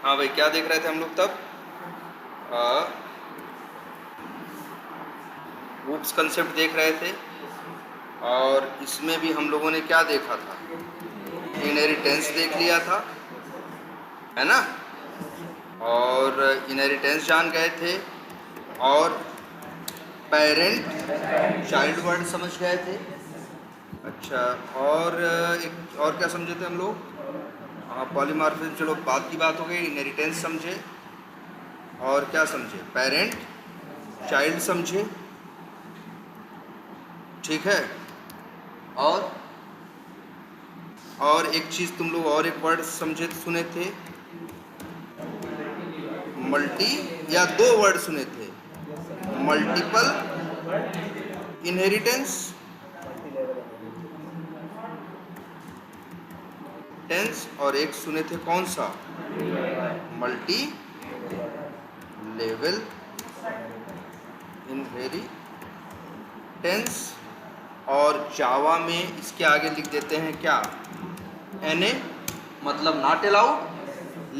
हाँ भाई, क्या देख रहे थे हम लोग तब? वुड्स कंसेप्ट देख रहे थे, और इसमें भी हम लोगों ने क्या देखा था? इनहेरिटेंस देख लिया था, है ना? और इनहेरिटेंस जान गए थे, और पेरेंट चाइल्ड वर्ड समझ गए थे। अच्छा, और एक और क्या समझे थे हम लोग? हाँ, पॉलीमॉर्फिज्म, चलो बात की बात हो गई। इनहेरिटेंस समझे, और क्या समझे? पेरेंट चाइल्ड समझे, ठीक है। और एक चीज़ तुम लोग और एक वर्ड समझे सुने थे, मल्टी, या दो वर्ड सुने थे, मल्टीपल इनहेरिटेंस टेंस, और एक सुने थे कौन सा? Multi level inheritance. और जावा में इसके आगे लिख देते हैं क्या? NA, मतलब नॉट अलाउड,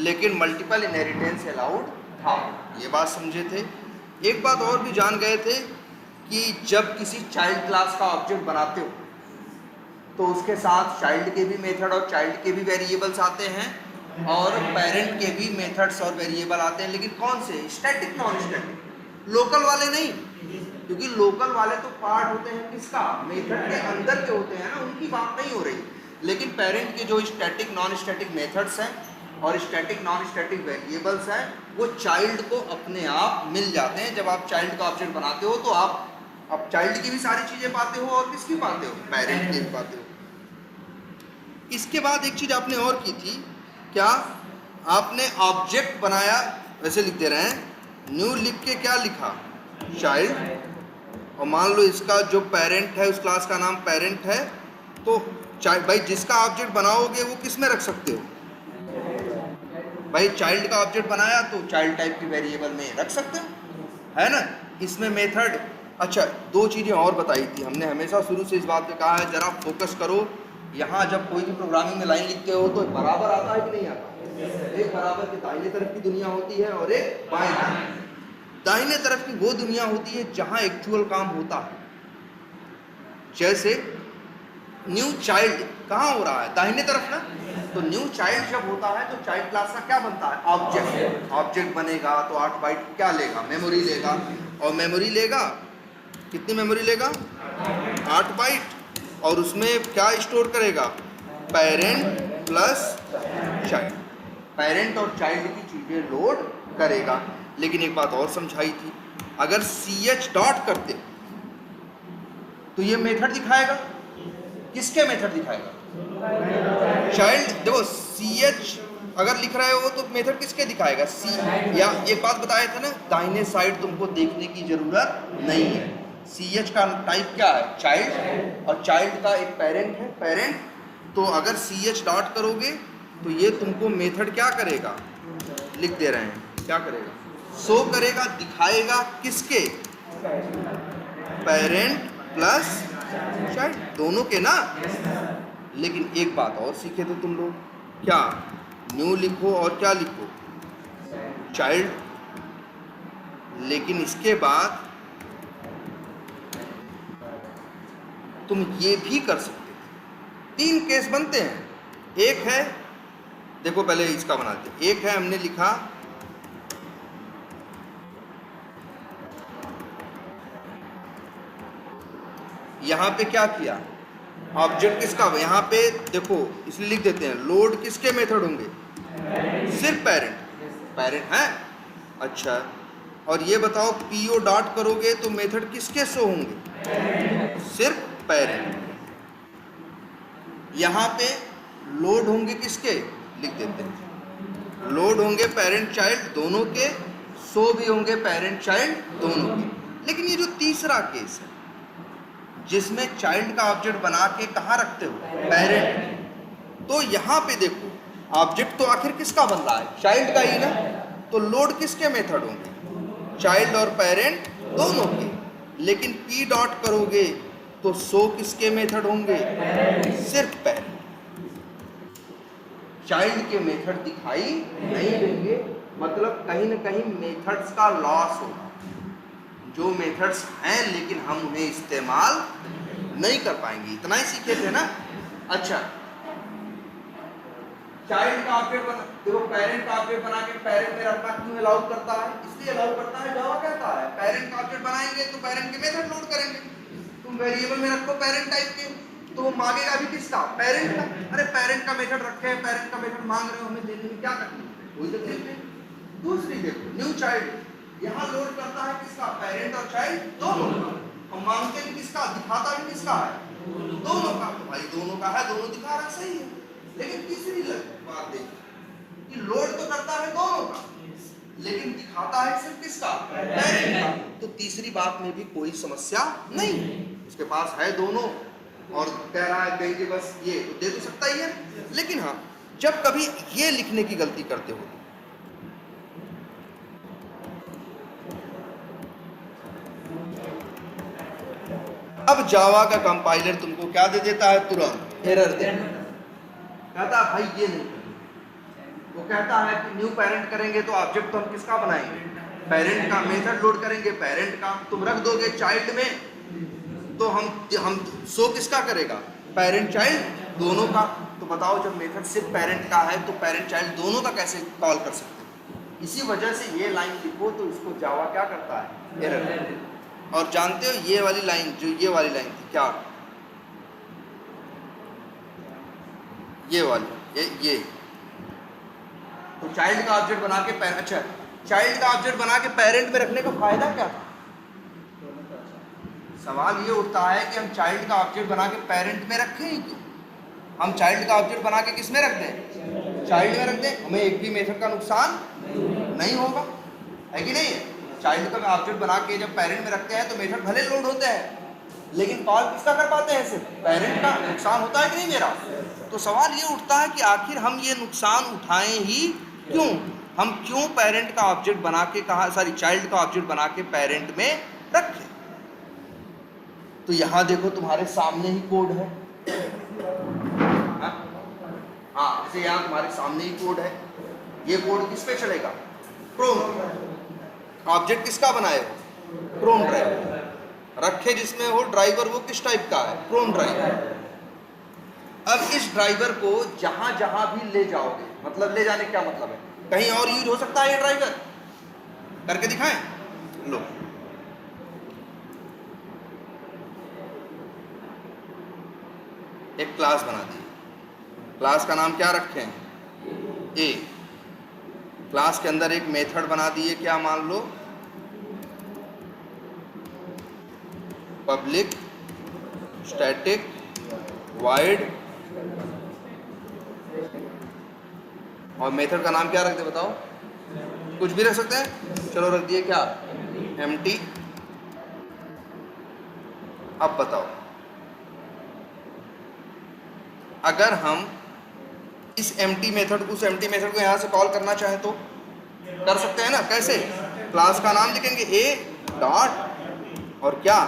लेकिन मल्टीपल इनहेरिटेंस अलाउड था। ये बात समझे थे। एक बात और भी जान गए थे कि जब किसी चाइल्ड क्लास का ऑब्जेक्ट बनाते हो तो उसके साथ चाइल्ड के भी मेथड और चाइल्ड के भी वेरिएबल्स आते हैं, और पेरेंट के भी मेथड्स और वेरिएबल आते हैं। लेकिन कौन से? स्टैटिक, नॉन स्टैटिक, लोकल वाले नहीं, क्योंकि लोकल वाले तो पार्ट होते हैं किसका? मेथड के अंदर के होते हैं ना, उनकी बात नहीं हो रही। लेकिन पेरेंट के जो स्टैटिक नॉन स्टैटिक मेथड्स हैं और स्टैटिक नॉन स्टैटिक वेरिएबल्स हैं, वो चाइल्ड को अपने आप मिल जाते हैं। जब आप चाइल्ड का ऑब्जेक्ट बनाते हो तो आप अब चाइल्ड की भी सारी चीजें पाते हो, और किसकी पाते हो? पेरेंट की भी पाते हो। इसके बाद एक चीज आपने और की थी, क्या? आपने ऑब्जेक्ट बनाया, वैसे लिख दे रहे हैं, न्यू लिख के क्या लिखा? चाइल्ड। और मान लो इसका जो पेरेंट है, उस क्लास का नाम पेरेंट है, तो चाइल्ड, भाई जिसका ऑब्जेक्ट बनाओगे वो किस में रख सकते हो? भाई चाइल्ड का ऑब्जेक्ट बनाया तो चाइल्ड टाइप की वेरिएबल में रख सकते हो, है ना? इसमें मेथड। अच्छा, दो चीज़ें और बताई थी हमने, हमेशा शुरू से इस बात पे कहा है, जरा फोकस करो। यहाँ जब कोई भी प्रोग्रामिंग में लाइन लिखते हो तो बराबर आता है कि नहीं आता? एक बराबर की दाहिने तरफ की दुनिया होती है और एक बाएं तरफ। दाहिने तरफ की वो दुनिया होती है जहाँ एक्चुअल काम होता है। जैसे न्यू चाइल्ड कहाँ हो रहा है? दाहिने तरफ ना। तो न्यू चाइल्ड जब होता है तो चाइल्ड क्लास का क्या बनता है? ऑब्जेक्ट। ऑब्जेक्ट बनेगा तो 8 बाइट क्या लेगा? मेमोरी लेगा। और मेमोरी लेगा, कितनी मेमोरी लेगा? 8 बाइट। और उसमें क्या स्टोर करेगा? Parent plus child. पेरेंट और चाइल्ड की चीजें लोड करेगा। लेकिन एक बात और समझाई थी, अगर CH डॉट करते तो ये मेथड दिखाएगा। किसके मेथड दिखाएगा? चाइल्ड। देखो CH अगर लिख रहे हो तो मेथड किसके दिखाएगा? C। या एक बात बताया था ना, दाहिने साइड तुमको देखने की जरूरत नहीं है। CH का टाइप क्या है? चाइल्ड। और चाइल्ड का एक पेरेंट है, पेरेंट। तो अगर CH डॉट करोगे तो ये तुमको मेथड क्या करेगा? लिख दे रहे हैं, क्या करेगा? शो करेगा, दिखाएगा किसके? पेरेंट प्लस चाइल्ड, दोनों के ना। लेकिन एक बात और सीखे थे तुम लोग, क्या? न्यू लिखो और क्या लिखो? चाइल्ड। लेकिन इसके बाद तुम ये भी कर सकते थे। 3 केस बनते हैं। एक है, देखो पहले इसका बनाते हैं। एक है, हमने लिखा यहाँ पे क्या किया? ऑब्जेक्ट किसका? यहाँ पे देखो, इसलिए लिख देते हैं, लोड किसके मेथड होंगे? सिर्फ पेरेंट। पेरेंट है। अच्छा, और ये बताओ, PO डॉट करोगे तो मेथड किसके शो होंगे? सिर्फ पेरेंट। यहाँ पे लोड होंगे किसके? लिख देते हैं, लोड होंगे पेरेंट चाइल्ड दोनों के, शो भी होंगे पेरेंट चाइल्ड दोनों के। लेकिन ये जो तीसरा केस है, जिसमें चाइल्ड का ऑब्जेक्ट बना के कहाँ रखते हो? पेरेंट। तो यहाँ पे देखो, ऑब्जेक्ट तो आखिर किसका बन रहा है? चाइल्ड का ही ना। तो लोड किसके मेथड होंगे? चाइल्ड और पेरेंट दोनों के। लेकिन P डॉट करोगे तो शो किसके मेथड होंगे? सिर्फ पेरेंट। चाइल्ड के मेथड दिखाई नहीं देंगे, मतलब कहीं ना कहीं मेथड्स का लॉस होगा। जो मेथड्स हैं लेकिन हम उन्हें इस्तेमाल नहीं कर पाएंगे। इतना ही सीखे थे ना। अच्छा, चाइल्ड का ऑब्जेक्ट बना, देखो पेरेंट का ऑब्जेक्ट बना के पेरेंट में रखना क्यों अलाउ करता है? इसलिए अलाउ करता है, जावा कहता है पेरेंट का ऑब्जेक्ट बनाएंगे तो पेरेंट के मेथड लोड करेंगे। तुम वेरिएबल में रखो पेरेंट टाइप के, तो वो मांगेगा भी किसका? पेरेंट का। अरे पेरेंट का मेथड रखे हैं, पेरेंट का मेथड मांग रहे हो, हमें देने में क्या तकलीफ है? कोई तकलीफ नहीं। दूसरी देखो, न्यू चाइल्ड, यहाँ लोड करता है किसका? पेरेंट और चाइल्ड दोनों का। हम मांगते भी किसका, दिखाता भी किसका है? दोनों का। तो भाई दोनों का है, दोनों दिखा रहा, सही है। लेकिन तीसरी बात देखिए कि लोड तो करता है दोनों का, लेकिन दिखाता है सिर्फ किसका? पेरेंट का। तो तीसरी बात में भी कोई समस्या नहीं, उसके पास है दोनों और कह रहा है कहीं कि बस ये तो दे तो सकता ही है। लेकिन हाँ, जब कभी ये लिखने की गलती करते हो, अब जावा का कंपाइलर तुमको क्या दे देता है? तुरंत एरर दे देता है। कहता है भाई ये नहीं करना। वो कहता है कि न्यू पेरेंट करेंगे तो ऑब्जेक्ट तो हम किसका बनाएंगे? पेरेंट का। मेथड लोड करेंगे पेरेंट का। तुम रख दोगे चाइल्ड में तो हम शो किसका करेगा? पेरेंट चाइल्ड दोनों का। तो बताओ जब मेथड सिर्फ पेरेंट का है तो पेरेंट चाइल्ड दोनों का कैसे कॉल कर सकते हैं? इसी वजह से ये लाइन लिखो तो इसको जावा क्या करता है? एरर। और जानते हो ये वाली लाइन, जो ये वाली लाइन थी क्या? ये वाली ये तो चाइल्ड का ऑब्जेक्ट बना के अच्छा, चाइल्ड का ऑब्जेक्ट बना के पेरेंट में रखने का फायदा क्या था? सवाल ये उठता है कि हम चाइल्ड का ऑब्जेक्ट बना के पेरेंट में रखें ही क्यों? हम चाइल्ड का ऑब्जेक्ट बना के किस में रख दें? चाइल्ड में रख दें, हमें एक भी मेथड का नुकसान नहीं होगा, है कि नहीं? चाइल्ड का ऑब्जेक्ट बना के जब पेरेंट में रखते हैं तो मेथड भले लोड होते हैं, लेकिन कॉल किसका कर पाते हैं? सिर्फ पेरेंट का। नुकसान होता है कि नहीं मेरा? तो सवाल ये उठता है कि आखिर हम ये नुकसान उठाएं ही क्यों? हम क्यों पेरेंट का ऑब्जेक्ट बना के चाइल्ड का ऑब्जेक्ट बना के पेरेंट में रखें? तो यहां देखो तुम्हारे सामने ही कोड है। हाँ, जैसे यहाँ तुम्हारे सामने ही कोड है। ये कोड किस पे चलेगा? क्रोम। ऑब्जेक्ट किसका बनाए हो? Chrome driver. रखे जिसमें हो ड्राइवर, वो किस टाइप का है? Chrome driver. अब इस ड्राइवर को जहां जहां भी ले जाओगे, मतलब ले जाने क्या मतलब है? कहीं और यूज हो सकता है ये ड्राइवर? करके दिखाएं? लो, एक क्लास बना दी। क्लास का नाम क्या रखे हैं? ए। क्लास के अंदर एक मेथड बना दिए, क्या मान लो? पब्लिक स्टैटिक वाइड, और मेथड का नाम क्या रख दे बताओ? कुछ भी रख सकते हैं, चलो रख दिए क्या? एम्प्टी। अब बताओ, अगर हम इस एम्प्टी मेथड को, उस एम्प्टी मेथड को यहां से कॉल करना चाहें तो कर सकते हैं ना? कैसे? क्लास का नाम लिखेंगे ए डॉट और क्या?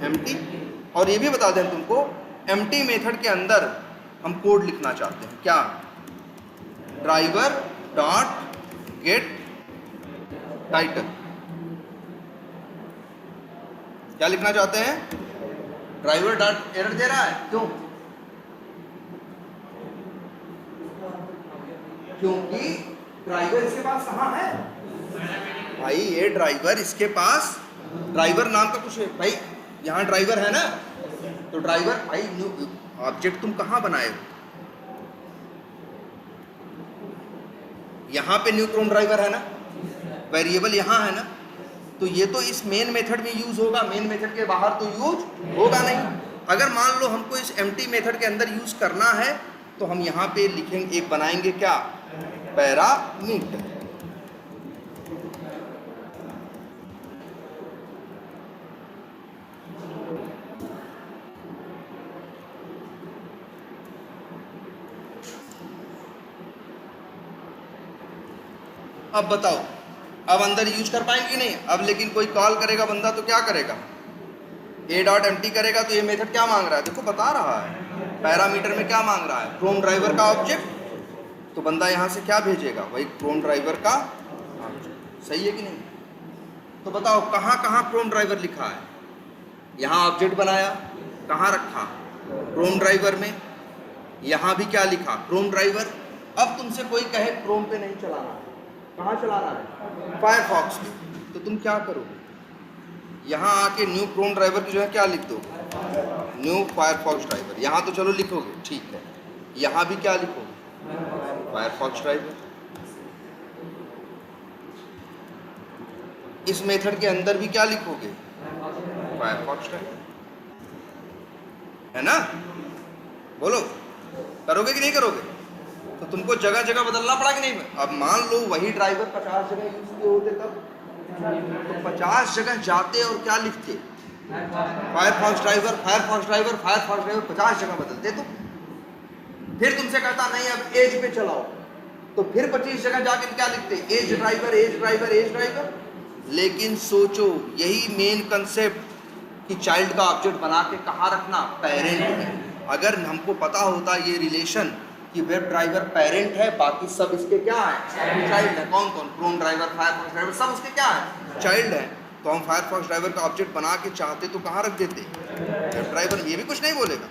एम्प्टी। और ये भी बता दें तुमको, एम्प्टी मेथड के अंदर हम कोड लिखना चाहते हैं, क्या? Driver dot gate title. क्या लिखना चाहते हैं? ड्राइवर डॉट, एरर दे रहा है क्यों? क्योंकि ड्राइवर इसके पास कहाँ है भाई? ये ड्राइवर इसके पास, ड्राइवर नाम का कुछ है भाई, यहाँ ड्राइवर है ना, तो ड्राइवर भाई न्यू ऑब्जेक्ट तुम कहाँ बनाए हो? यहाँ पे न्यू क्रोम ड्राइवर है ना, वेरिएबल यहाँ है ना, तो ये तो इस मेन मेथड में यूज होगा, मेन मेथड के बाहर तो यूज होगा नहीं। अगर मान लो हमको इस एम्प्टी मेथड के अंदर यूज करना है तो हम यहाँ पे लिखेंगे, एक बनाएंगे क्या? पैरामीटर। अब बताओ, अब अंदर यूज कर पाएंगे नहीं? अब लेकिन कोई कॉल करेगा बंदा तो क्या करेगा? ए डॉट एम्प्टी करेगा तो ये मेथड क्या मांग रहा है? देखो बता रहा है पैरामीटर में क्या मांग रहा है? क्रोम ड्राइवर का ऑब्जेक्ट तो बंदा यहाँ से क्या भेजेगा, वही क्रोम ड्राइवर का। सही है कि नहीं? तो बताओ कहाँ कहाँ क्रोम ड्राइवर लिखा है? यहाँ ऑब्जेक्ट बनाया, कहाँ रखा? क्रोम ड्राइवर में। यहाँ भी क्या लिखा? Chrome driver. अब तुमसे कोई कहे क्रोम पे नहीं चलाना, कहाँ चलाना है? फायरफॉक्स में। तो तुम क्या करोगे? यहाँ आके न्यू क्रोम ड्राइवर की जो है क्या लिख दो? New Firefox driver. यहाँ तो चलो लिखोगे, ठीक है। यहाँ भी क्या लिखोगे? Firefox driver. इस मेथड के अंदर भी क्या लिखोगे? फायरफॉक्स ड्राइवर, है ना? बोलो, करोगे कि नहीं करोगे? तो तुमको जगह जगह बदलना पड़ा कि नहीं? अब मान लो वही ड्राइवर 50 जगह यूज किए होते तब, तो 50 जगह जाते और क्या लिखते? Firefox driver, Firefox driver, Firefox driver, 50 जगह बदलते। तो फिर तुमसे कहता नहीं अब एज पे चलाओ, तो फिर 25 जगह जाके क्या लिखते? As driver, as driver, as driver. लेकिन सोचो, यही मेन कंसेप्ट कि चाइल्ड का ऑब्जेक्ट बना के कहाँ रखना? पेरेंट में। अगर हमको पता होता ये रिलेशन कि वेब ड्राइवर पेरेंट है, बाकी सब इसके क्या है? चाइल्ड है। कौन कौन? क्रोम ड्राइवर, फायरफॉक्स ड्राइवर, सब उसके क्या है? चाइल्ड है। तो हम फायरफॉक्स ड्राइवर का ऑब्जेक्ट बना के चाहते तो कहाँ रख देते? Web driver. ये भी कुछ नहीं बोलेगा।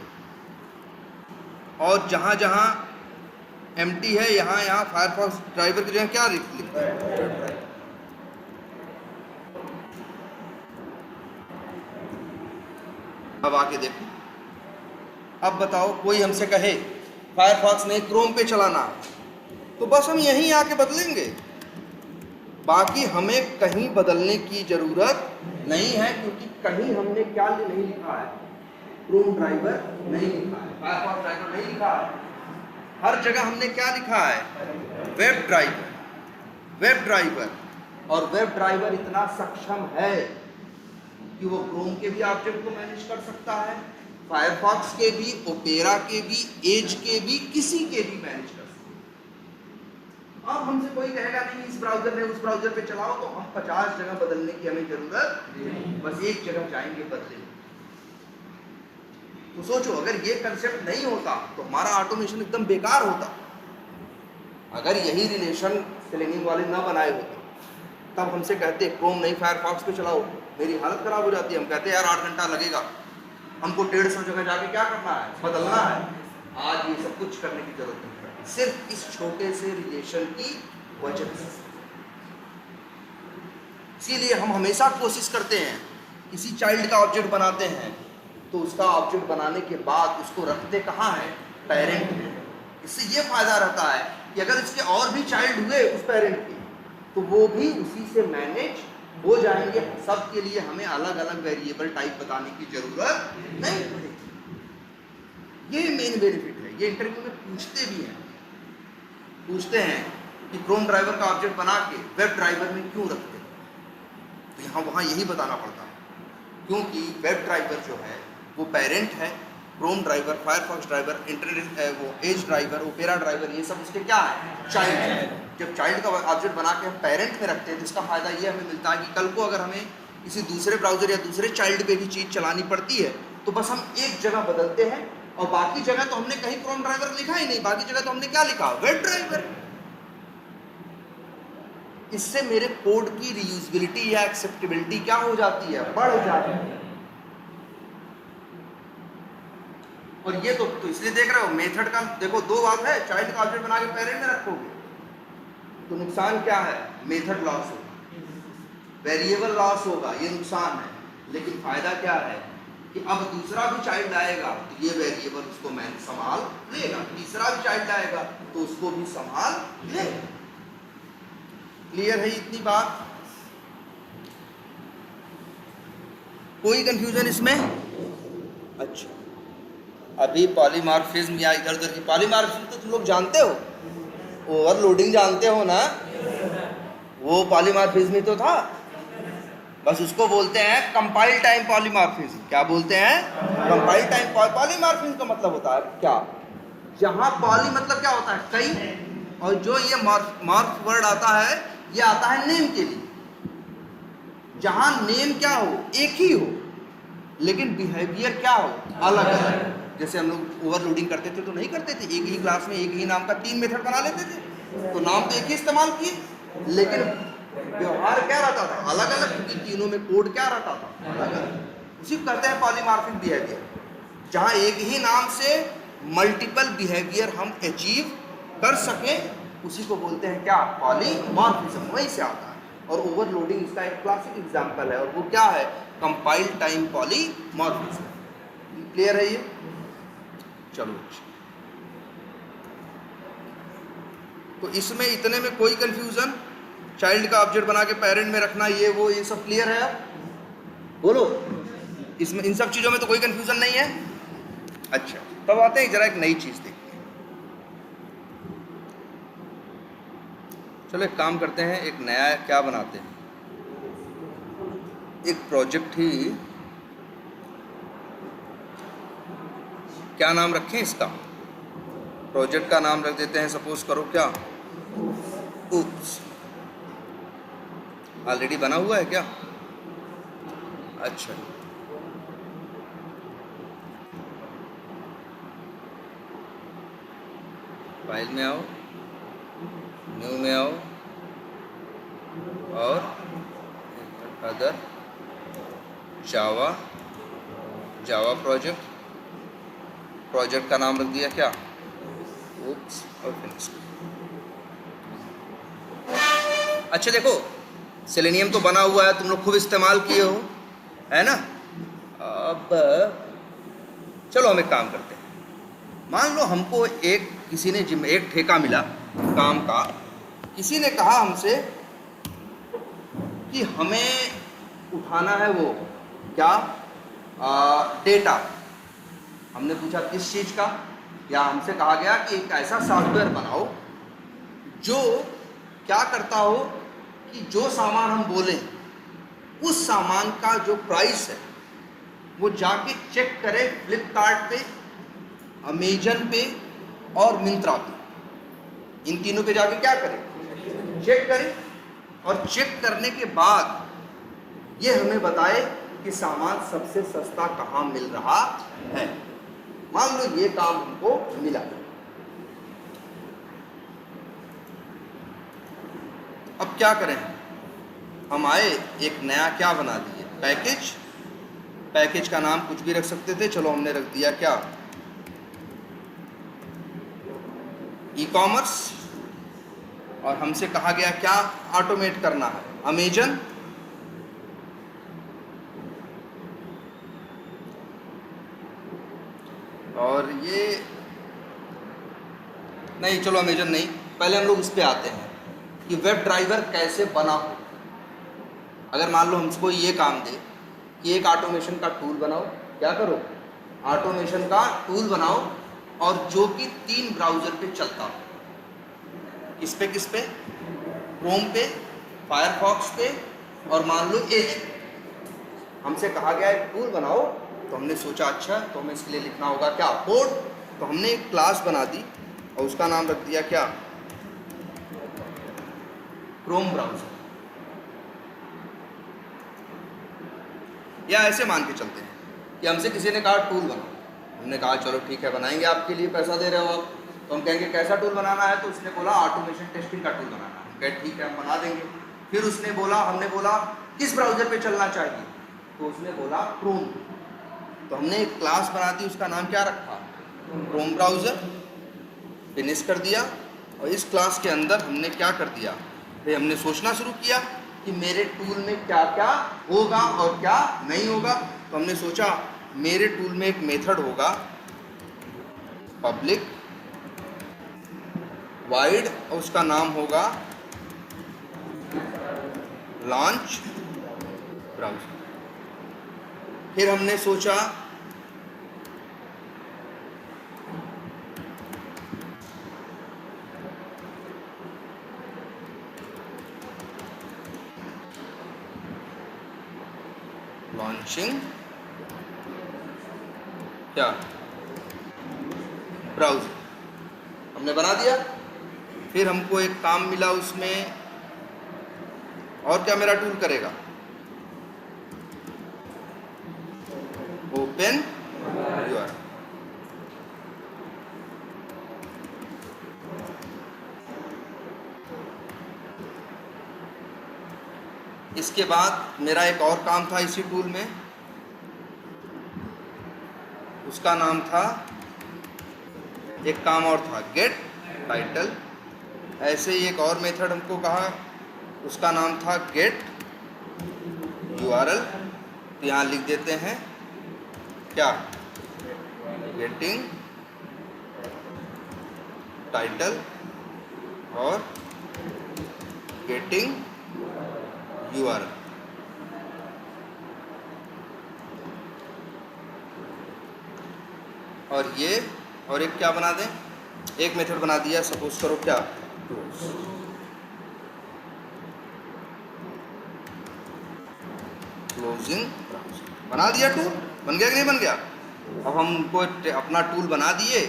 और जहाँ जहाँ एम्प्टी है, यहाँ यहाँ फायरफॉक्स ड्राइवर की जगह क्या लिखते हैं? अब आके देखो, अब बताओ कोई हमसे कहे फायरफॉक्स में क्रोम पे चलाना, तो बस हम यहीं आके बदलेंगे, बाकी हमें कहीं बदलने की जरूरत नहीं है, क्योंकि कहीं हमने क्या नहीं लिखा है? क्रोम ड्राइवर नहीं लिखा है, फायरफॉक्स ड्राइवर नहीं लिखा है। हर जगह हमने क्या लिखा है? Web driver, web driver. और वेब ड्राइवर इतना सक्षम है कि वो क्रोम के भी ऑब्जेक्ट को मैनेज कर सकता है, फायरफॉक्स के भी, ओपेरा के भी, एज के भी, किसी के भी मैनेज कर सकता है। अब हमसे कोई कहेगा नहीं इस ब्राउजर में उस ब्राउजर पे चलाओ, तो हम 50 जगह बदलने की हमें जरूरत नहीं, बस एक जगह जाएंगे बदलेंगे। तो सोचो, अगर ये कंसेप्ट नहीं होता तो हमारा ऑटोमेशन एकदम बेकार होता। अगर यही रिलेशन सेलेनियम वाले ना बनाए होते, तब हमसे कहते क्रोम नहीं फायरफॉक्स पे चलाओ, मेरी हालत खराब हो जाती है। हम कहते यार 8 घंटा लगेगा, हमको 150 जगह जाके क्या करना है? बदलना है। आज ये सब कुछ करने की जरूरत नहीं पड़ती, सिर्फ इस छोटे से रिलेशन की वजह से। इसीलिए हम हमेशा कोशिश करते हैं, किसी चाइल्ड का ऑब्जेक्ट बनाते हैं तो उसका ऑब्जेक्ट बनाने के बाद उसको रखते कहाँ है? पेरेंट में। इससे ये फायदा रहता है कि अगर इसके और भी चाइल्ड हुए उस पेरेंट के, तो वो भी उसी से मैनेज हो जाएंगे। सब के लिए हमें अलग अलग वेरिएबल टाइप बताने की जरूरत नहीं पड़ेगी। ये मेन बेनिफिट है। ये इंटरव्यू में पूछते भी हैं, पूछते हैं कि क्रोम ड्राइवर का ऑब्जेक्ट बना के वेब ड्राइवर में क्यों रखते हैं? तो यहाँ वहाँ यही बताना पड़ता है, क्योंकि वेब ड्राइवर जो है वो पेरेंट है, Chrome driver, Firefox driver, internet वो एज ड्राइवर, ओपेरा ड्राइवर, ये सब उसके क्या है? चाइल्ड है। जब चाइल्ड का ऑब्जेक्ट बना के हम पेरेंट में रखते हैं तो इसका फ़ायदा ये हमें मिलता है कि कल को अगर हमें किसी दूसरे ब्राउज़र या दूसरे चाइल्ड पे भी चीज़ चलानी पड़ती है तो बस हम एक जगह बदलते हैं, और बाकी जगह तो हमने कहीं क्रोम ड्राइवर लिखा ही नहीं, बाकी जगह तो हमने क्या लिखा? Web driver. इससे मेरे कोड की रीयूजेबिलिटी या एक्सेप्टेबिलिटी क्या हो जाती है? बढ़ जाती है। और ये तो इसलिए देख रहे हो मेथड का, देखो दो बात है, चाइल्ड का ऑब्जेक्ट बना के पेरेंट में रखोगे तो नुकसान क्या है? मेथड लॉस होगा, वेरिएबल लॉस होगा, ये नुकसान है। लेकिन फायदा क्या है कि अब दूसरा भी चाइल्ड आएगा तो ये वेरिएबल उसको मैन संभाल लेगा, तीसरा भी चाइल्ड आएगा तो उसको भी संभाल लेगा। क्लियर है इतनी बात? कोई कंफ्यूजन इसमें? अच्छा, अभी पॉलीमॉर्फिज्म या इधर उधर की पॉलीमॉर्फिज्म तो तुम लोग जानते हो, ओवरलोडिंग जानते हो ना, वो पॉलीमॉर्फिज्म ही तो था। बस उसको बोलते हैं कंपाइल टाइम पॉलीमॉर्फिज्म। क्या बोलते हैं? कंपाइल टाइम पॉलीमॉर्फिज्म का मतलब होता है क्या? जहां पॉली मतलब क्या होता है? कई, और जो ये मॉर्फ वर्ड आता है ये आता है नेम के लिए। जहां नेम क्या हो? एक ही हो, लेकिन बिहेवियर क्या हो? अलग अलग। जैसे हम लोग ओवरलोडिंग करते थे तो नहीं करते थे, एक ही क्लास में एक ही नाम का 3 मेथड बना लेते थे, तो नाम तो एक ही इस्तेमाल किए, लेकिन व्यवहार क्या रहता था अलग अलग, क्योंकि तीनों में कोड क्या रहता था अलग अलग। उसी को कहते हैं पॉलीमॉर्फिक बिहेवियर, जहाँ एक ही नाम से मल्टीपल बिहेवियर हम अचीव कर सकें, उसी को बोलते हैं क्या, पॉलीमॉर्फिज्म, वहीं से आता है। और ओवरलोडिंग इसका एक क्लासिक एग्जांपल है, और वो क्या है, कंपाइल टाइम पॉलीमॉर्फिज्म। क्लियर है ये? चलो, तो इसमें इतने में कोई कंफ्यूजन, चाइल्ड का ऑब्जेक्ट बना के पेरेंट में रखना, ये वो, ये सब क्लियर है? अब बोलो, इसमें इन सब चीजों में तो कोई कंफ्यूजन नहीं है? अच्छा, तब आते हैं जरा एक नई चीज देखते हैं। चलो एक काम करते हैं, एक नया क्या बनाते हैं, एक प्रोजेक्ट ही, क्या नाम रखें इसका? प्रोजेक्ट का नाम रख देते हैं, सपोज करो क्या, ऊप्स। ऑलरेडी बना हुआ है क्या? अच्छा, फाइल में आओ, न्यू में आओ, और अदर जावा, जावा प्रोजेक्ट, प्रोजेक्ट का नाम रख दिया क्या, ऊप्स, और फिनिश। अच्छा देखो, सेलेनियम तो बना हुआ है, तुम लोग खूब इस्तेमाल किए हो, है ना? अब चलो हम एक काम करते हैं, मान लो हमको एक किसी ने एक ठेका मिला काम का, किसी ने कहा हमसे कि हमें उठाना है वो क्या, डेटा। हमने पूछा किस चीज़ का, या हमसे कहा गया कि एक ऐसा सॉफ्टवेयर बनाओ जो क्या करता हो कि जो सामान हम बोलें उस सामान का जो प्राइस है वो जाके चेक करे फ्लिपकार्ट पे, अमेजन पे और मिंत्रा पे, इन तीनों पे जाके क्या करे, चेक करे, और चेक करने के बाद ये हमें बताए कि सामान सबसे सस्ता कहाँ मिल रहा है। मान लो ये काम हमको मिला, अब क्या करें, हम आए एक नया क्या बना दिए, पैकेज। पैकेज का नाम कुछ भी रख सकते थे, चलो हमने रख दिया क्या, ई कॉमर्स, और हमसे कहा गया क्या ऑटोमेट करना है, अमेजन। और ये नहीं, चलो अमेजन नहीं, पहले हम लोग इस पे आते हैं कि वेब ड्राइवर कैसे बना हो। अगर मान लो हमको ये काम दे कि एक ऑटोमेशन का टूल बनाओ, क्या करो, ऑटोमेशन का टूल बनाओ, और जो कि 3 ब्राउज़र पे चलता हो। किस पे, किस पे, क्रोम पे, फायरफॉक्स पे, और मान लो एज पे। हमसे कहा गया एक टूल बनाओ, तो हमने सोचा अच्छा तो हमें इसके लिए लिखना होगा क्या, कोड। तो हमने एक क्लास बना दी और उसका नाम रख दिया क्या, क्रोम ब्राउज़र। या ऐसे मान के चलते हैं कि हमसे किसी ने कहा टूल बनाओ, हमने कहा चलो ठीक है बनाएंगे, आपके लिए पैसा दे रहे हो आप, तो हम कहेंगे कैसा टूल बनाना है, तो उसने बोला ऑटोमेशन टेस्टिंग का टूल बनाना है। हम कहे ठीक है हम बना देंगे। फिर उसने बोला, हमने बोला किस ब्राउज़र पे चलना चाहिए, तो उसने बोला क्रोम। तो हमने एक क्लास बना दी, उसका नाम क्या रखा, क्रोम ब्राउज़र। फिनिश कर दिया, और इस क्लास के अंदर हमने क्या कर दिया, भाई हमने सोचना शुरू किया कि मेरे टूल में क्या क्या होगा और क्या नहीं होगा। तो हमने सोचा मेरे टूल में एक मेथड होगा पब्लिक वाइड, और उसका नाम होगा लॉन्च ब्राउज़र। फिर हमने सोचा लॉन्चिंग क्या, ब्राउज़र, हमने बना दिया। फिर हमको एक काम मिला उसमें, और क्या मेरा टूल करेगा, ओपन यूआरएल। इसके बाद मेरा एक और काम था इसी टूल में, उसका नाम था, एक काम और था गेट टाइटल। ऐसे ही एक और मेथड हमको कहा, उसका नाम था गेट यूआरएल। तो यहाँ लिख देते हैं क्या, गेटिंग टाइटल और गेटिंग यूआरएल। और ये और एक क्या बना दें, एक मेथड बना दिया, सपोज करो क्या, क्लोजिंग बना दिया। टूल बन गया कि नहीं बन गया? अब हमको अपना टूल बना दिए,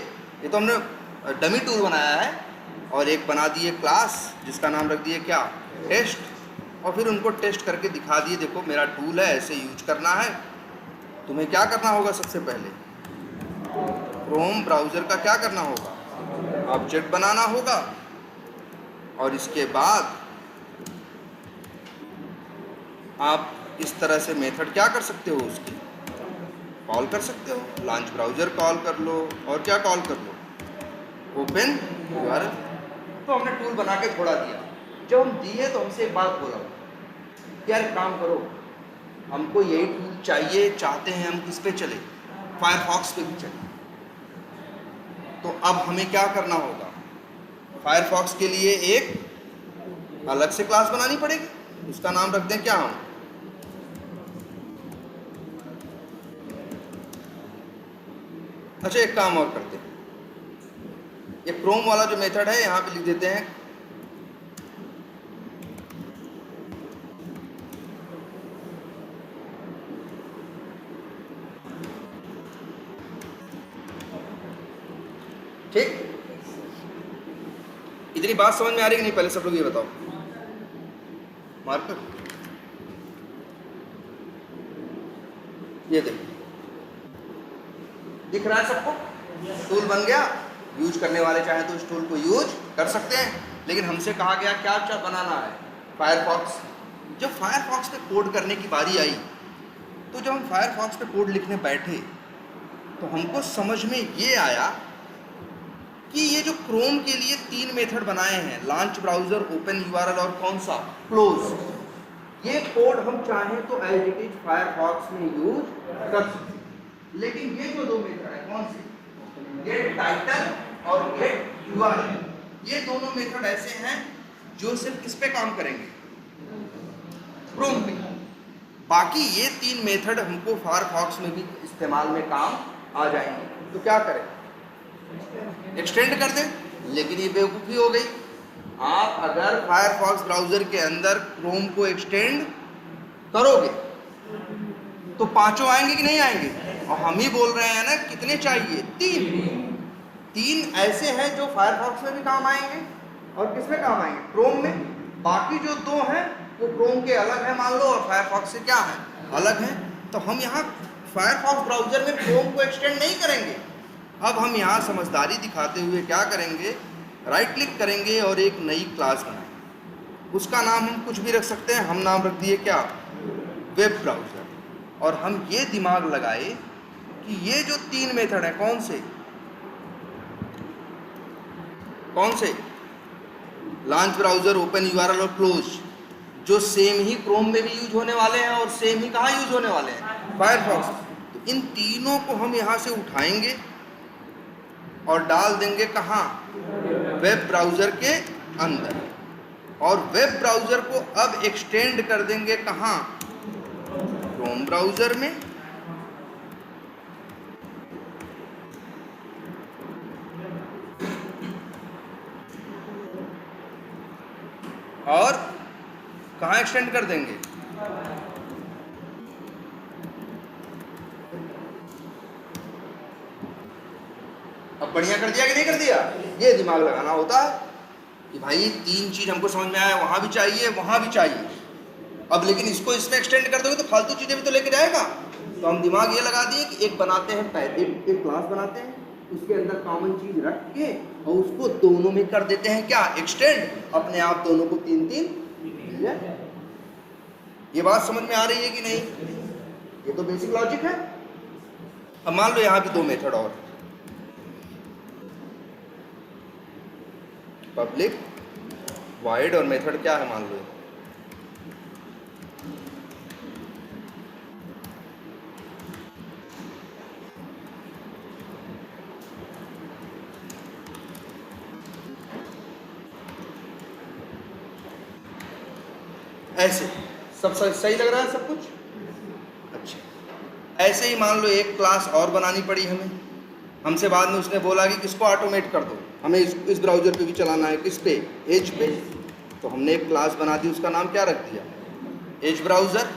ये तो हमने डमी टूल बनाया है, और एक बना दिए क्लास जिसका नाम रख दिए क्या, टेस्ट, और फिर उनको टेस्ट करके दिखा दिए, देखो मेरा टूल है, ऐसे यूज करना है। तुम्हें क्या करना होगा, सबसे पहले क्रोम ब्राउज़र का क्या करना होगा, ऑब्जेक्ट बनाना होगा, और इसके बाद आप इस तरह से मेथड क्या कर सकते हो, उसकी कॉल कर सकते हो, लॉन्च ब्राउज़र कॉल कर लो, और क्या कॉल कर लो, ओपन यूआरएल। तो हमने टूल बना के छोड़ा दिया। जब हम दिए तो हमसे एक बात बोला, यार काम करो, हमको यही टूल चाहिए, चाहते हैं हम किस पे चले, फायरफॉक्स पे भी चले। तो अब हमें क्या करना होगा, फायरफॉक्स के लिए एक अलग से क्लास बनानी पड़ेगी, उसका नाम रख दें क्या हम, अच्छा एक काम और करते हैं, ये क्रोम वाला जो मेथड है यहाँ पे लिख देते हैं ठीक। इतनी बात समझ में आ रही कि नहीं, पहले सब लोग ये बताओ, मार्कर ये देखो दिख रहा है सबको, टूल बन गया। यूज करने वाले चाहे तो इस टूल को यूज कर सकते हैं, लेकिन हमसे कहा गया क्या क्या बनाना है, फायरफॉक्स। जब फायरफॉक्स पे कोड करने की बारी आई, तो जब हम फायरफॉक्स पे कोड लिखने बैठे तो हमको समझ में ये आया कि ये जो क्रोम के लिए 3 मेथड बनाए हैं, लॉन्च ब्राउज़र, ओपन यूआरएल और कौन सा, क्लोज, ये कोड हम चाहें तो एज इट इज फायरफॉक्स में यूज कर सकते हैं। लेकिन ये जो 2 मेथड है, कौन से, गेट टाइटल और गेट यूआरएल, ये दोनों मेथड ऐसे हैं जो सिर्फ किस पे काम करेंगे, क्रोम पे। बाकी ये 3 मेथड हमको फायरफॉक्स में भी इस्तेमाल में काम आ जाएंगे। तो क्या करें, एक्सटेंड कर दें, लेकिन ये बेवकूफ़ी हो गई। आप अगर फायरफॉक्स ब्राउज़र के अंदर क्रोम को एक्सटेंड करोगे तो 5 आएंगे कि नहीं आएंगे, और हम ही बोल रहे हैं ना कितने चाहिए, 3 ऐसे हैं जो फायरफॉक्स में भी काम आएंगे और किस में काम आएंगे, क्रोम में। बाकी जो 2 हैं वो क्रोम के अलग है मान लो, और फायरफॉक्स से क्या है, अलग है। तो हम यहाँ फायरफॉक्स ब्राउज़र में क्रोम को एक्सटेंड नहीं करेंगे। अब हम यहाँ समझदारी दिखाते हुए क्या करेंगे, राइट क्लिक करेंगे और एक नई क्लास बनाएंगे, उसका नाम हम कुछ भी रख सकते हैं। हम नाम रख दिए क्या, वेब ब्राउज़र। और हम ये दिमाग लगाए कि ये जो 3 मेथड हैं, कौन से, लॉन्च ब्राउज़र, ओपन यूआरएल और क्लोज, जो सेम ही क्रोम में भी यूज होने वाले हैं और सेम ही कहाँ यूज होने वाले हैं, फायरफॉक्स। तो इन तीनों को हम यहाँ से उठाएंगे और डाल देंगे कहाँ, वेब ब्राउज़र के अंदर। और वेब ब्राउज़र को अब एक्सटेंड कर देंगे कहाँ, क्रोम ब्राउज़र में। और कहाँ एक्सटेंड कर देंगे, अब बढ़िया कर दिया कि नहीं कर दिया। ये दिमाग लगाना होता है कि भाई 3 चीज़ हमको समझ में आया, वहाँ भी चाहिए वहाँ भी चाहिए। अब लेकिन इसको इसमें एक्सटेंड कर दोगे तो फालतू चीज़ें भी तो लेके जाएगा। तो हम दिमाग ये लगा दिए कि एक बनाते हैं, एक क्लास बनाते हैं, उसके अंदर कॉमन चीज़ रख के और उसको दोनों में कर देते हैं क्या, एक्सटेंड। अपने आप दोनों को 3-3 मिल जाए। ये बात समझ में आ रही है कि नहीं? ये तो बेसिक लॉजिक है। अब मान लो यहाँ भी दो मेथड और, पब्लिक वाइड और मेथड क्या है मान लो, ऐसे सब सही लग रहा है सब कुछ? अच्छा, ऐसे ही मान लो एक क्लास और बनानी पड़ी हमें, हमसे बाद में उसने बोला कि किसको ऑटोमेट कर दो, हमें इस ब्राउज़र पे भी चलाना है, किस पे? एज पे। तो हमने एक क्लास बना दी, उसका नाम क्या रख दिया? Edge browser.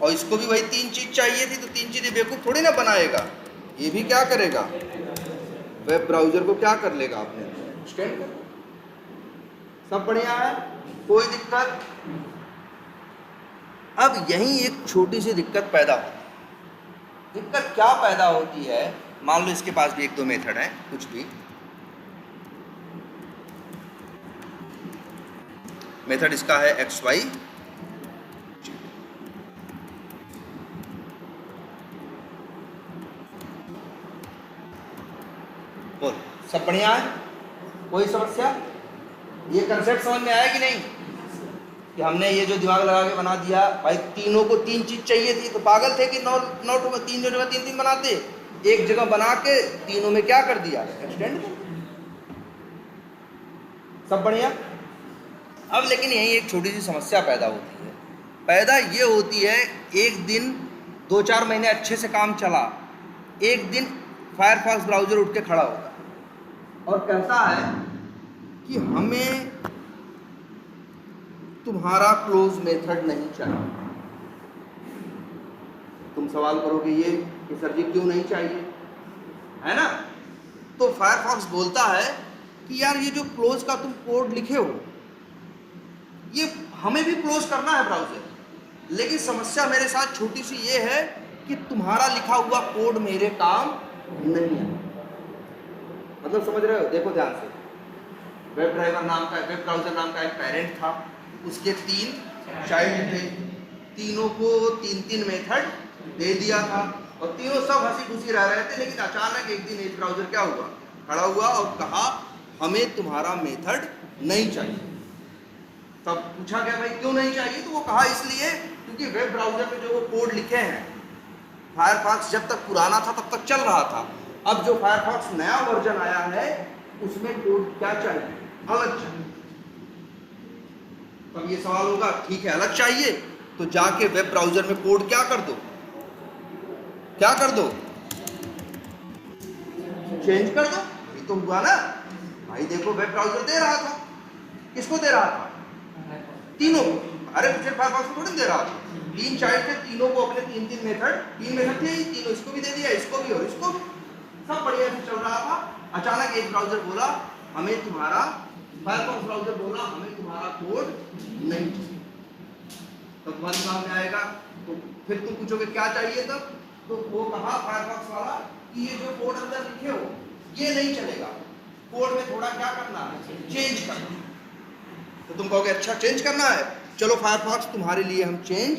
और इसको भी वही 3 चीज़ चाहिए थी, तो 3 चीज़ें बेवकूफ़ थोड़ी ना बनाएगा, ये भी क्या करेगा? वेब ब्राउज़र को क्या कर लेगा आपने? एक्सटेंड कर। सब बढ़िया है, कोई दिक्कत? अब यहीं एक छोटी सी दिक्कत पैदा होती है। दिक्कत क्या पैदा होती है? मान लो इसके पास भी 1-2 मेथड है, कुछ भी मेथड, इसका है xy, बोल सब बढ़िया है, कोई समस्या? ये कंसेप्ट समझ में आया कि नहीं? कि हमने ये जो दिमाग लगा के बना दिया, भाई तीनों को 3 चीज चाहिए थी, तो पागल थे कि 9 तीन जगह 3 बनाते, एक जगह बना के तीनों में क्या कर दिया? एक्सटेंड कर। सब बढ़िया। अब लेकिन यही एक छोटी सी समस्या पैदा होती है। पैदा ये होती है, एक दिन 2-4 महीने अच्छे से काम चला, एक दिन फायरफॉक्स ब्राउज़र उठ के खड़ा होगा और कहता है कि हमें तुम्हारा क्लोज मेथड नहीं चाहिए। तुम सवाल करोगे ये कि सर जी क्यों नहीं चाहिए, है ना? तो फायरफॉक्स बोलता है कि यार ये जो क्लोज का तुम कोड लिखे हो, ये हमें भी क्लोज करना है ब्राउज़र, लेकिन समस्या मेरे साथ छोटी सी ये है कि तुम्हारा लिखा हुआ कोड मेरे काम नहीं है। मतलब समझ रहे हो? देखो ध्यान से, वेब ब्राउज़र नाम का एक पेरेंट था, उसके 3 चाइल्ड थे, तीनों को 3-3 मेथड दे दिया था और तीनों सब हंसी खुशी रह रहे थे। लेकिन अचानक एक दिन एज ब्राउज़र क्या हुआ? खड़ा हुआ और कहा हमें तुम्हारा मेथड नहीं चाहिए। तब पूछा गया भाई क्यों नहीं चाहिए? तो वो कहा इसलिए क्योंकि वेब ब्राउज़र में जो वो कोड लिखे हैं, फायरफॉक्स जब तक पुराना था तब तक चल रहा था, अब जो फायरफॉक्स नया वर्जन आया है उसमें कोड क्या चाहिए? अलग चाहिए। तब ये सवाल होगा, ठीक है अलग चाहिए तो जाके वेब ब्राउज़र में कोड क्या कर दो? क्या कर दो? चेंज कर दो। ये तो हुआ ना भाई। देखो वेब ब्राउज़र दे रहा था, किसको दे रहा था? तीनों को। अरे मुझे फायरफॉक्स को थोड़ी दे रहा था, 3 चाइल्ड थे, तीनों को अपने 3-3 मेथड, 3 मेथड थे, तीनों इसको भी दे दिया, इसको भी और इसको भी, सब बढ़िया से चल रहा था। अचानक एक ब्राउज़र बोला हमें तुम्हारा, फायरफॉक्स ब्राउज़र बोला हमें तुम्हारा कोड नहीं चाहिए। तो तुम्हारे दिमाग में आएगा, तो फिर तुम पूछोगे क्या चाहिए तब? तो वो कहा फायरफॉक्स वाला कि ये जो कोड अंदर लिखे हो ये नहीं चलेगा, कोड में थोड़ा क्या करना है? चेंज करना। तो तुम कहोगे अच्छा चेंज करना है, चलो फायरफॉक्स तुम्हारे लिए हम चेंज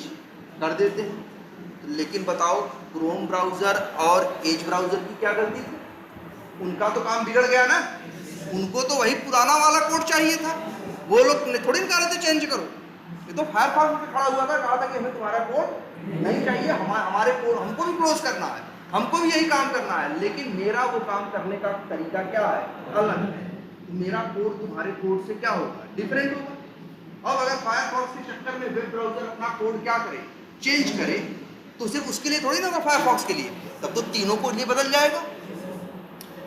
कर देते हैं। लेकिन बताओ क्रोम ब्राउज़र और एज ब्राउज़र की क्या गलती थी? उनका तो काम बिगड़ गया ना, उनको तो वही पुराना वाला कोड चाहिए था, वो लोग थोड़ी ना कह रहे थे चेंज करो। ये तो फायरफॉक्स में खड़ा हुआ था, कहा था कि हमें तुम्हारा कोड नहीं चाहिए, हमारे कोड हमको भी क्लोज करना है, हमको भी यही काम करना है, लेकिन मेरा वो काम करने का तरीका क्या है? अलग है। मेरा कोड तुम्हारे कोड से क्या होगा? डिफरेंट होगा। अब अगर फायरफॉक्स के चक्कर में वेब ब्राउज़र अपना कोड क्या करे? चेंज करे, तो सिर्फ उसके लिए थोड़ी ना था फायरफॉक्स के लिए, तब तो तीनों को लिए बदल जाएगा।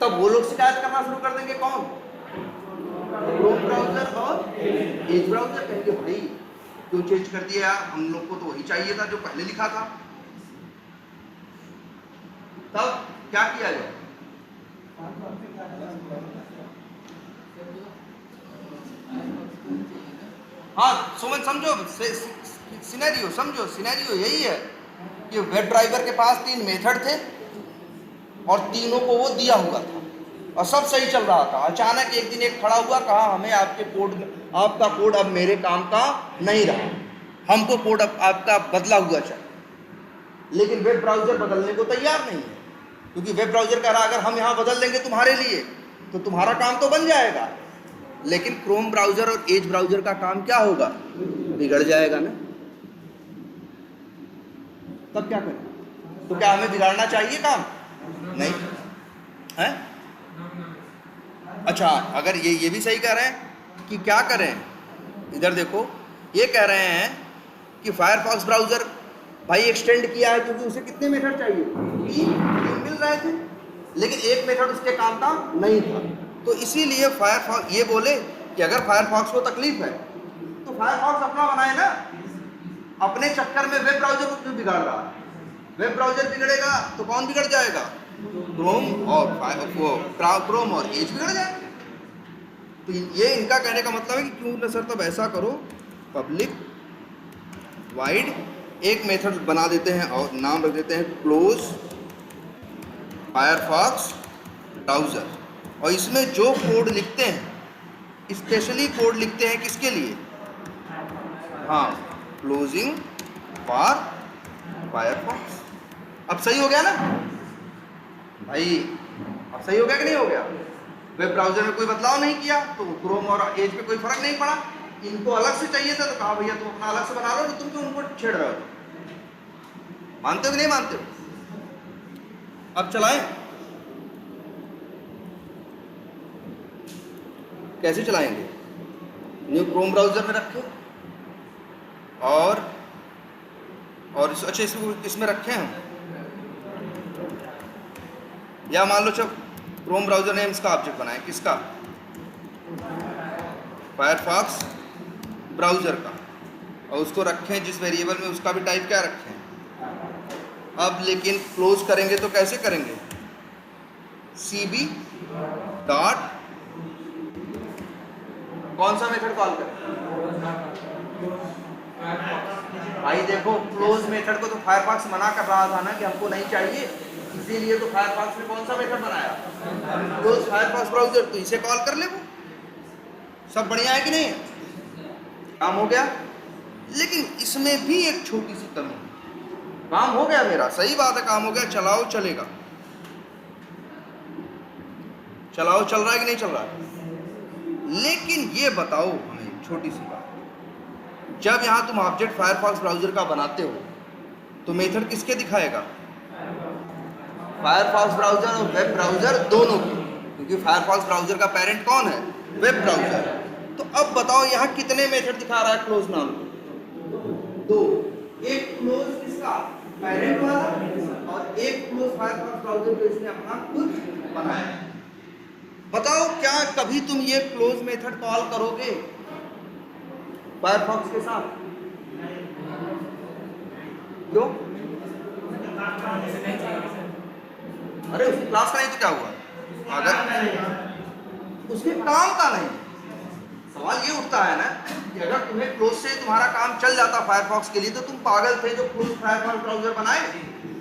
तब वो लोग शिकायत करना शुरू कर देंगे, कौन? क्रोम ब्राउज़र और एज ब्राउज़र। कहेंगे भाई क्यों चेंज कर दिया, हम लोग को तो वही चाहिए था जो पहले लिखा था। तब क्या किया जाए? हाँ समझो सिनेरियो, समझो सिनेरियो यही है कि वेब ड्राइवर के पास 3 मेथड थे और तीनों को वो दिया हुआ था और सब सही चल रहा था। अचानक एक दिन एक खड़ा हुआ, कहा हमें आपके कोड, आपका कोड अब मेरे काम का नहीं रहा। हमको कोड आपका बदला हुआ चाहिए, लेकिन वेब ब्राउज़र बदलने को तैयार नहीं है, क्योंकि वेब ब्राउज़र कह रहा अगर हम यहाँ बदल देंगे तुम्हारे लिए तो तुम्हारा काम तो बन जाएगा, लेकिन क्रोम ब्राउज़र और एज ब्राउज़र का काम क्या होगा, बिगड़ जाएगा ना। तब क्या करें? तो क्या हमें बिगाड़ना चाहिए काम? नहीं है? अच्छा, अगर ये भी सही कह रहे हैं कि क्या करें, इधर देखो, ये कह रहे हैं कि फायरफॉक्स ब्राउज़र भाई एक्सटेंड किया है क्योंकि उसे कितने मेथड चाहिए, 3 मिल रहे थे, लेकिन एक मेथड उसके काम का नहीं था, तो इसीलिए फायरफॉक्स ये बोले कि अगर फायरफॉक्स को तकलीफ है तो फायरफॉक्स अपना बनाए ना, अपने चक्कर में वेब ब्राउज़र को क्यों बिगाड़ रहा है? वेब ब्राउज़र बिगड़ेगा तो कौन बिगड़ जाएगा? क्रोम और एज बिगड़ जाएगा। तो ये इनका कहने का मतलब है कि क्यों ना सर तब ऐसा करो, पब्लिक वाइड एक मेथड बना देते हैं और नाम रख देते हैं क्लोज फायरफॉक्स ब्राउज़र, और इसमें जो कोड लिखते हैं स्पेशली कोड लिखते हैं किसके लिए? हाँ, क्लोजिंग फॉर फायरफॉक्स। अब सही हो गया ना भाई? अब सही हो गया कि नहीं हो गया? वेब ब्राउज़र में कोई बदलाव नहीं किया तो क्रोम और एज पे कोई फर्क नहीं पड़ा। इनको अलग से चाहिए था तो कहा भैया तुम अपना अलग से बना लो, तो तुम क्यों उनको छेड़ रहे हो? मानते हो कि नहीं मानते हो? अब चलाएं, कैसे चलाएंगे? न्यू क्रोम ब्राउज़र में रखें और अच्छा इसमें रखें हम, या मान लो जब क्रोम ब्राउज़र ने इसका ऑब्जेक्ट बनाया, किसका? फायरफॉक्स ब्राउज़र का, और उसको रखें जिस वेरिएबल में, उसका भी टाइप क्या रखें। अब लेकिन क्लोज करेंगे तो कैसे करेंगे? cb डॉट कौन सा मेथड कॉल करें? भाई देखो, क्लोज मेथड को तो फायरफॉक्स मना कर रहा था ना कि हमको नहीं चाहिए, इसीलिए तो फायरफॉक्स ने कौन सा मेथड बनाया? क्लोज फायरफॉक्स ब्राउज़र, तो इसे कॉल कर ले। वो सब बढ़िया है कि नहीं? काम हो गया। लेकिन इसमें भी एक छोटी सी कमी, काम हो गया मेरा, सही बात है, काम हो गया, चलाओ चलेगा, चलाओ चल रहा है कि नहीं चल रहा है? लेकिन ये बताओ हमें छोटी सी बात, जब यहाँ तुम ऑब्जेक्ट फायरफॉक्स ब्राउज़र का बनाते हो तो मेथड किसके दिखाएगा? फायरफॉक्स ब्राउज़र और वेब ब्राउज़र दोनों के, क्योंकि फायरफॉक्स ब्राउज़र का पेरेंट कौन है? Web browser. तो अब बताओ यहाँ कितने मेथड दिखा रहा है क्लोज नाम? 2। एक क्लोज किसका? पेरेंट वाला, और एक क्लोज फायरफॉक्स ब्राउज़र जो इसने अपना खुद बनाया। बताओ क्या कभी तुम ये क्लोज मेथड कॉल करोगे फायरफॉक्स के साथ? क्यों? अरे उसकी क्लास का नहीं तो क्या हुआ? अगर उसके काम का नहीं, सवाल ये उठता है ना कि अगर तुम्हें क्लोज से तुम्हारा काम चल जाता फायरफॉक्स के लिए, तो तुम पागल थे जो क्लोज फायरफॉक्स ब्राउज़र बनाए।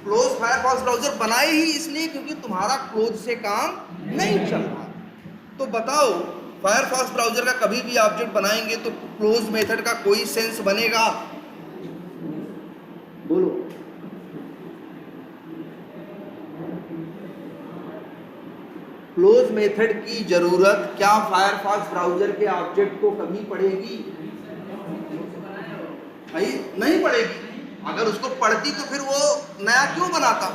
क्लोज फायरफॉक्स ब्राउज़र बनाए ही इसलिए क्योंकि तुम्हारा क्लोज से काम नहीं चल रहा। तो बताओ, फायरफॉक्स ब्राउज़र का कभी भी ऑब्जेक्ट बनाएंगे तो क्लोज मेथड का कोई सेंस बनेगा? बोलो। क्लोज मेथड की जरूरत क्या फायरफॉक्स ब्राउज़र के ऑब्जेक्ट को कभी पड़ेगी? भाई नहीं पड़ेगी। अगर उसको पड़ती तो फिर वो नया क्यों बनाता?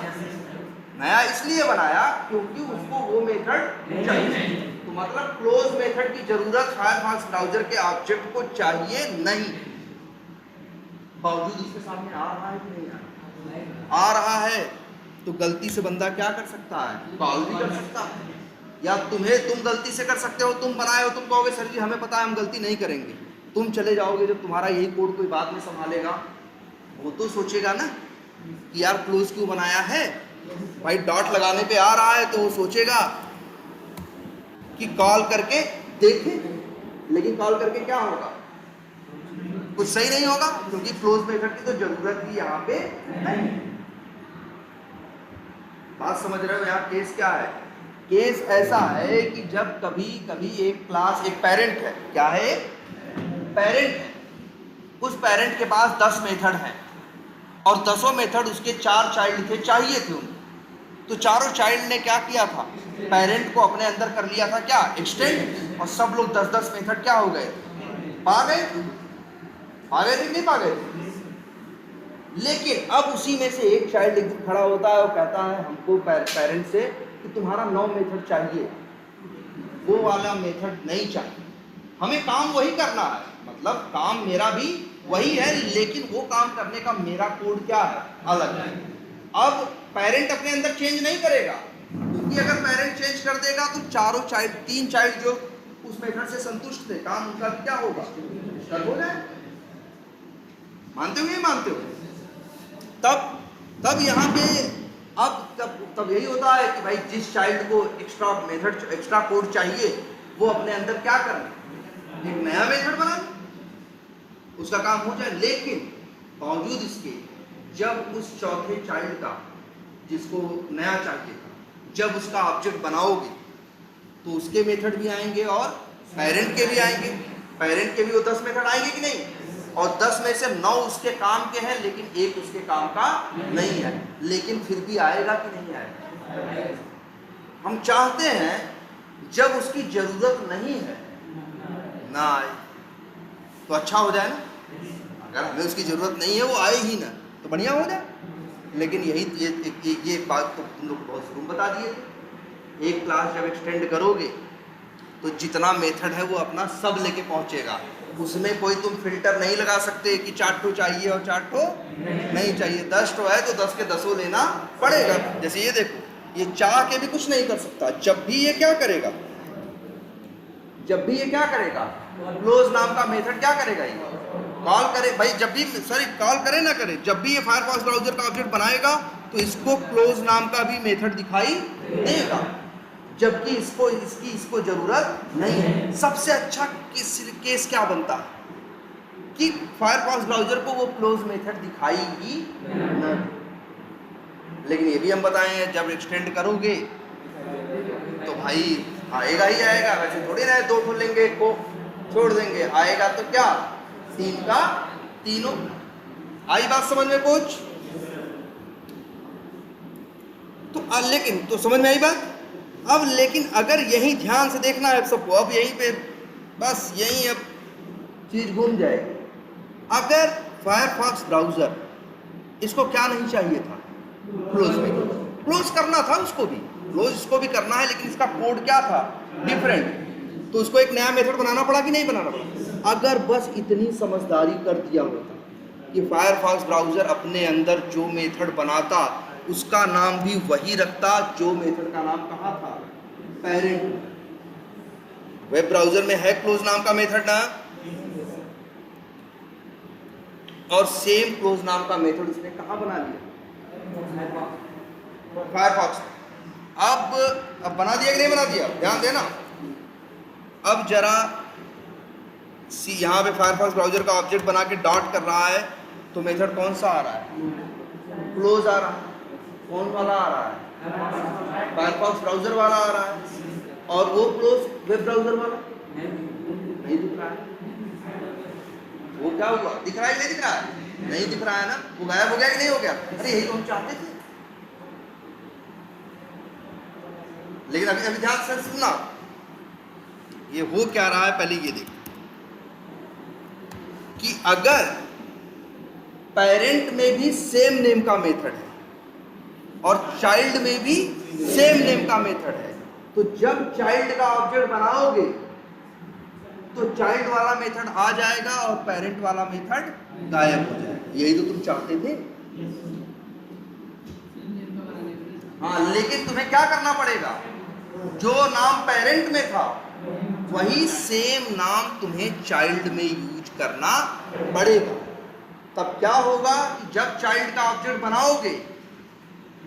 नया इसलिए बनाया क्योंकि उसको वो मेथड चाहिए। तो मतलब क्लोज मेथड की जरूरत फायरफॉक्स ब्राउज़र के ऑब्जेक्ट को चाहिए नहीं, बावजूद उसके सामने आ रहा है कि नहीं आ रहा है। तो गलती से बंदा क्या कर सकता है? कॉल भी कर सकता है, या तुम गलती से कर सकते हो, तुम बनाए हो, तुम कहोगे सर जी हमें पता है हम गलती नहीं करेंगे, तुम चले जाओगे, जब तुम्हारा यही कोड कोई बाद में संभालेगा वो तो सोचेगा ना कि यार क्लोज क्यों बनाया है। भाई डॉट लगाने पे आ रहा है तो वो सोचेगा कि कॉल करके देखे, लेकिन कॉल करके क्या होगा? कुछ सही नहीं होगा, क्योंकि क्लोज मेथड की तो जरूरत ही यहाँ पे नहीं। बात समझ रहे हो? यहाँ केस क्या है? केस ऐसा है कि जब कभी कभी एक क्लास, एक पेरेंट है, क्या है? पेरेंट है, उस पेरेंट के पास 10 मेथड हैं और 10 मेथड उसके 4 चाइल्ड थे, चाहिए थे उनको, तो चारों चाइल्ड ने क्या किया था, पेरेंट को अपने अंदर कर लिया था क्या, एक्सटेंड, और सब लोग 10-10 मेथड क्या हो गए, पा गए थे कि नहीं पा गए थे। लेकिन अब उसी में से एक चाइल्ड एक दिन खड़ा होता है और कहता है हमको पेरेंट से कि तुम्हारा 9 मेथड चाहिए, वो वाला मेथड नहीं चाहिए, हमें काम वही करना है, मतलब काम मेरा भी वही है, लेकिन वो काम करने का मेरा कोड क्या है, अलग है। अब पेरेंट अपने अंदर चेंज नहीं करेगा, क्योंकि अगर पेरेंट चेंज कर देगा तो चारों चाइल्ड, 3 चाइल्ड जो उस मेथड से संतुष्ट थे, काम उनका क्या होगा, हो जाए। मानते हो नहीं मानते हो? तब यहाँ पे तब यही होता है कि भाई जिस चाइल्ड को एक्स्ट्रा मेथड, एक्स्ट्रा कोड चाहिए, वो अपने अंदर क्या करना, एक नया मेथड बना, उसका काम हो जाए। लेकिन बावजूद इसके जब उस चौथे चाइल्ड का, जिसको नया चाहिए था, जब उसका ऑब्जेक्ट बनाओगे तो उसके मेथड भी आएंगे और पेरेंट के भी आएंगे, पेरेंट के भी वो 10 मेथड आएंगे कि नहीं, और 10 में से 9 उसके काम के हैं, लेकिन एक उसके काम का नहीं है, लेकिन फिर भी आएगा कि नहीं आएगा। हम चाहते हैं जब उसकी जरूरत नहीं है ना आए, तो अच्छा हो जाए ना, अगर हमें उसकी जरूरत नहीं है, वो आए ही ना, तो बढ़िया हो जाए। लेकिन ये बात तो तुम लोग बहुत शुरू में बता दिए थे, एक क्लास जब एक्सटेंड करोगे तो जितना मेथड है वो अपना सब लेके पहुंचेगा, उसमें कोई तुम फिल्टर नहीं लगा सकते कि 4 ठो चाहिए और 4 ठो नहीं चाहिए, 10 ठो है तो 10 के 10 लेना पड़ेगा। जैसे ये देखो, ये चाह के भी कुछ नहीं कर सकता, जब भी ये क्या करेगा, क्लोज नाम का मेथड क्या करेगा, ये कॉल करे, भाई जब भी, सॉरी कॉल करे ना करे, जब भी ये फायरफॉक्स ब्राउजर का ऑब्जेक्ट बनाएगा तो इसको क्लोज नाम का भी मेथड दिखाई देगा, जबकि इसको जरूरत नहीं है। सबसे अच्छा केस क्या बनता है कि फायरफॉक्स ब्राउजर को वो क्लोज मेथड दिखाई ही नहीं। लेकिन ये भी हम बताएं, जब एक्सटेंड करोगे तो भाई आएगा ही आएगा, वैसे थोड़ी ना 2 खोलेंगे, एक को छोड़ देंगे, आएगा तो क्या 3 का तीनों। आई बात समझ में कुछ? तो लेकिन तो समझ में आई बात। अब लेकिन अगर यही ध्यान से देखना है सबको, अब यहीं पे बस यही अब चीज घूम जाएगी। अगर फायरफॉक्स ब्राउजर, इसको क्या नहीं चाहिए था, क्लोज करना था, उसको भी क्लोज इसको भी करना है, लेकिन इसका कोड क्या था, डिफरेंट, तो उसको एक नया मेथड बनाना पड़ा कि नहीं बनाना पड़ा। अगर बस इतनी समझदारी कर दिया होता कि फायरफॉक्स ब्राउजर अपने अंदर जो मेथड बनाता उसका नाम भी वही रखता जो मेथड का नाम कहा था, पेरेंट। वेब ब्राउजर में है क्लोज नाम का मेथड ना, और सेम क्लोज नाम का मेथड उसने कहाँ बना लिया, फायरफॉक्स। अब बना दिया कि नहीं बना दिया, ध्यान देना। अब जरा यहाँ पे फायरफॉक्स ब्राउजर का ऑब्जेक्ट बना के डॉट कर रहा है, तो मेथड कौन सा आ रहा है, क्लोज आ रहा है। कौन वाला आ रहा है, फायरफॉक्स ब्राउजर वाला आ रहा है, और वो क्लोज वेब ब्राउजर वाला नहीं दिख रहा है। वो क्या हुआ, दिख रहा है कि नहीं दिख रहा है, नहीं दिख रहा है ना, वो गायब हो गया कि नहीं हो गया। अरे यही तो हम चाहते थे। लेकिन अभी ध्यान से सुनना, ये हो क्या रहा है, पहले ये देखो कि अगर पेरेंट में भी सेम नेम का मेथड है और चाइल्ड में भी सेम नेम का मेथड है, तो जब चाइल्ड का ऑब्जेक्ट बनाओगे तो चाइल्ड वाला मेथड आ जाएगा और पेरेंट वाला मेथड गायब हो जाएगा। यही तो तुम चाहते थे। हाँ, लेकिन तुम्हें क्या करना पड़ेगा, जो नाम पेरेंट में था वही सेम नाम तुम्हें चाइल्ड में यूज करना पड़ेगा। तब क्या होगा कि जब चाइल्ड का ऑब्जेक्ट बनाओगे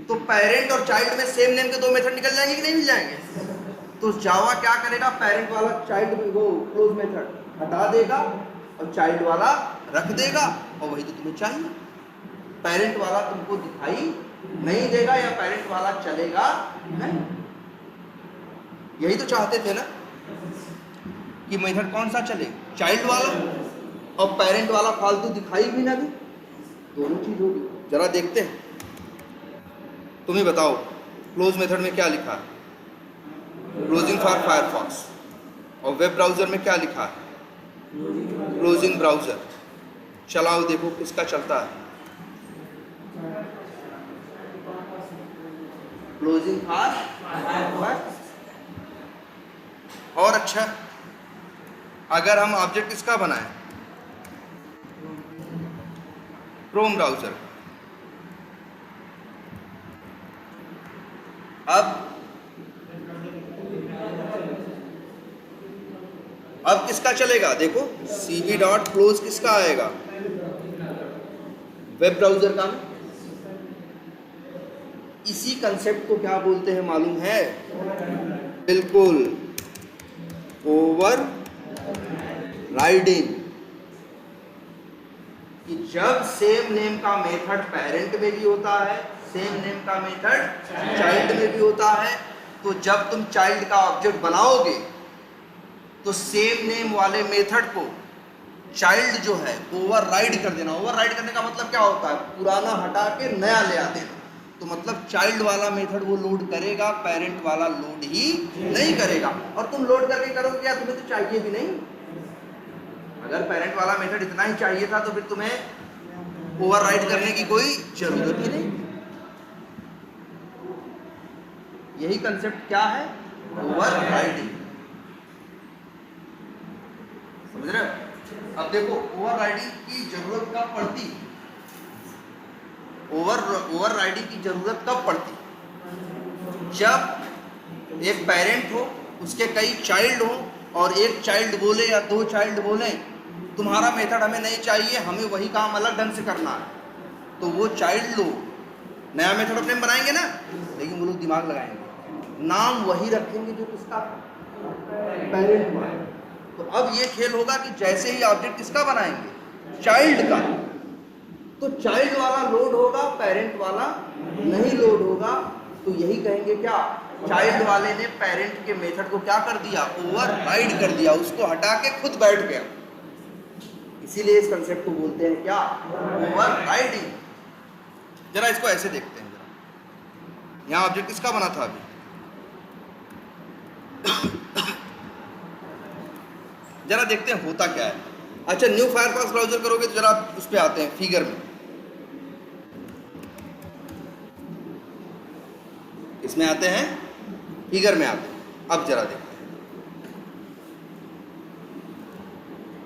तो पेरेंट और चाइल्ड में सेम नेम के 2 मेथड निकल जाएंगे कि नहीं मिल जाएंगे। तो जावा क्या करेगा, पेरेंट वाला चाइल्ड वो क्लोज मेथड हटा देगा और चाइल्ड वाला रख देगा, और वही तो तुम्हें चाहिए। पेरेंट वाला तुमको दिखाई नहीं देगा या पेरेंट वाला चलेगा नहीं। यही तो चाहते थे ना कि मेथड कौन सा चले, चाइल्ड वाला। और पेरेंट वाला फालतू दिखाई भी ना दे, दोनों चीज होगी। जरा देखते हैं, तुम ही बताओ क्लोज मेथड में क्या लिखा है, क्लोजिंग फॉर फायरफॉक्स, और वेब ब्राउजर में क्या लिखा है, क्लोजिंग ब्राउजर। चलाओ देखो किसका चलता है, क्लोजिंग फॉर। और अच्छा, अगर हम ऑब्जेक्ट किसका बनाएं, क्रोम ब्राउजर। अब किसका चलेगा, देखो cv डॉट क्लोज किसका आएगा, वेब ब्राउजर का। इसी कंसेप्ट को क्या बोलते हैं मालूम है, बिल्कुल ओवर राइडिंग। कि जब सेम नेम का मेथड पेरेंट में भी होता है, सेम नेम का मेथड चाइल्ड में भी होता है, तो जब तुम चाइल्ड का ऑब्जेक्ट बनाओगे तो सेम नेम वाले मेथड को चाइल्ड जो है ओवरराइड कर देना। ओवरराइड करने का मतलब क्या होता है, पुराना हटा के नया ले आ देना। तो मतलब चाइल्ड वाला मेथड वो लोड करेगा, पेरेंट वाला लोड ही नहीं करेगा। और तुम लोड करके करोगे क्या, तुम्हें तो चाहिए भी नहीं। अगर पेरेंट वाला मेथड इतना ही चाहिए था तो फिर तुम्हें ओवरराइड करने की कोई जरूरत ही नहीं। यही कंसेप्ट क्या है, ओवरराइडिंग। समझ रहे हो। अब देखो ओवरराइडिंग की जरूरत कब पड़ती, ओवरराइडिंग की जरूरत कब पड़ती, जब एक पेरेंट हो, उसके कई चाइल्ड हो, और एक चाइल्ड बोले या दो चाइल्ड बोले तुम्हारा मेथड हमें नहीं चाहिए, हमें वही काम अलग ढंग से करना है, तो वो चाइल्ड लोग नया मेथड अपने में बनाएंगे ना, लेकिन वो लोग दिमाग लगाएंगे, नाम वही रखेंगे जो किसका, पेरेंट वाला। तो अब ये खेल होगा कि जैसे ही ऑब्जेक्ट किसका बनाएंगे, चाइल्ड का, तो चाइल्ड वाला लोड होगा, पेरेंट वाला नहीं लोड होगा। तो यही कहेंगे क्या, चाइल्ड वाले ने पेरेंट के मेथड को क्या कर दिया, ओवरराइड कर दिया, उसको हटा के खुद बैठ गया। इसीलिए इस कंसेप्ट को बोलते हैं क्या, ओवरराइडिंग। जरा इसको ऐसे देखते हैं, जरा यहाँ ऑब्जेक्ट किसका बना था अभी, जरा देखते हैं होता क्या है। अच्छा, न्यू फायरफॉक्स ब्राउजर करोगे तो जरा उस पे आते हैं, फिगर में, इसमें आते हैं, फिगर में आते हैं। अब जरा देखते हैं,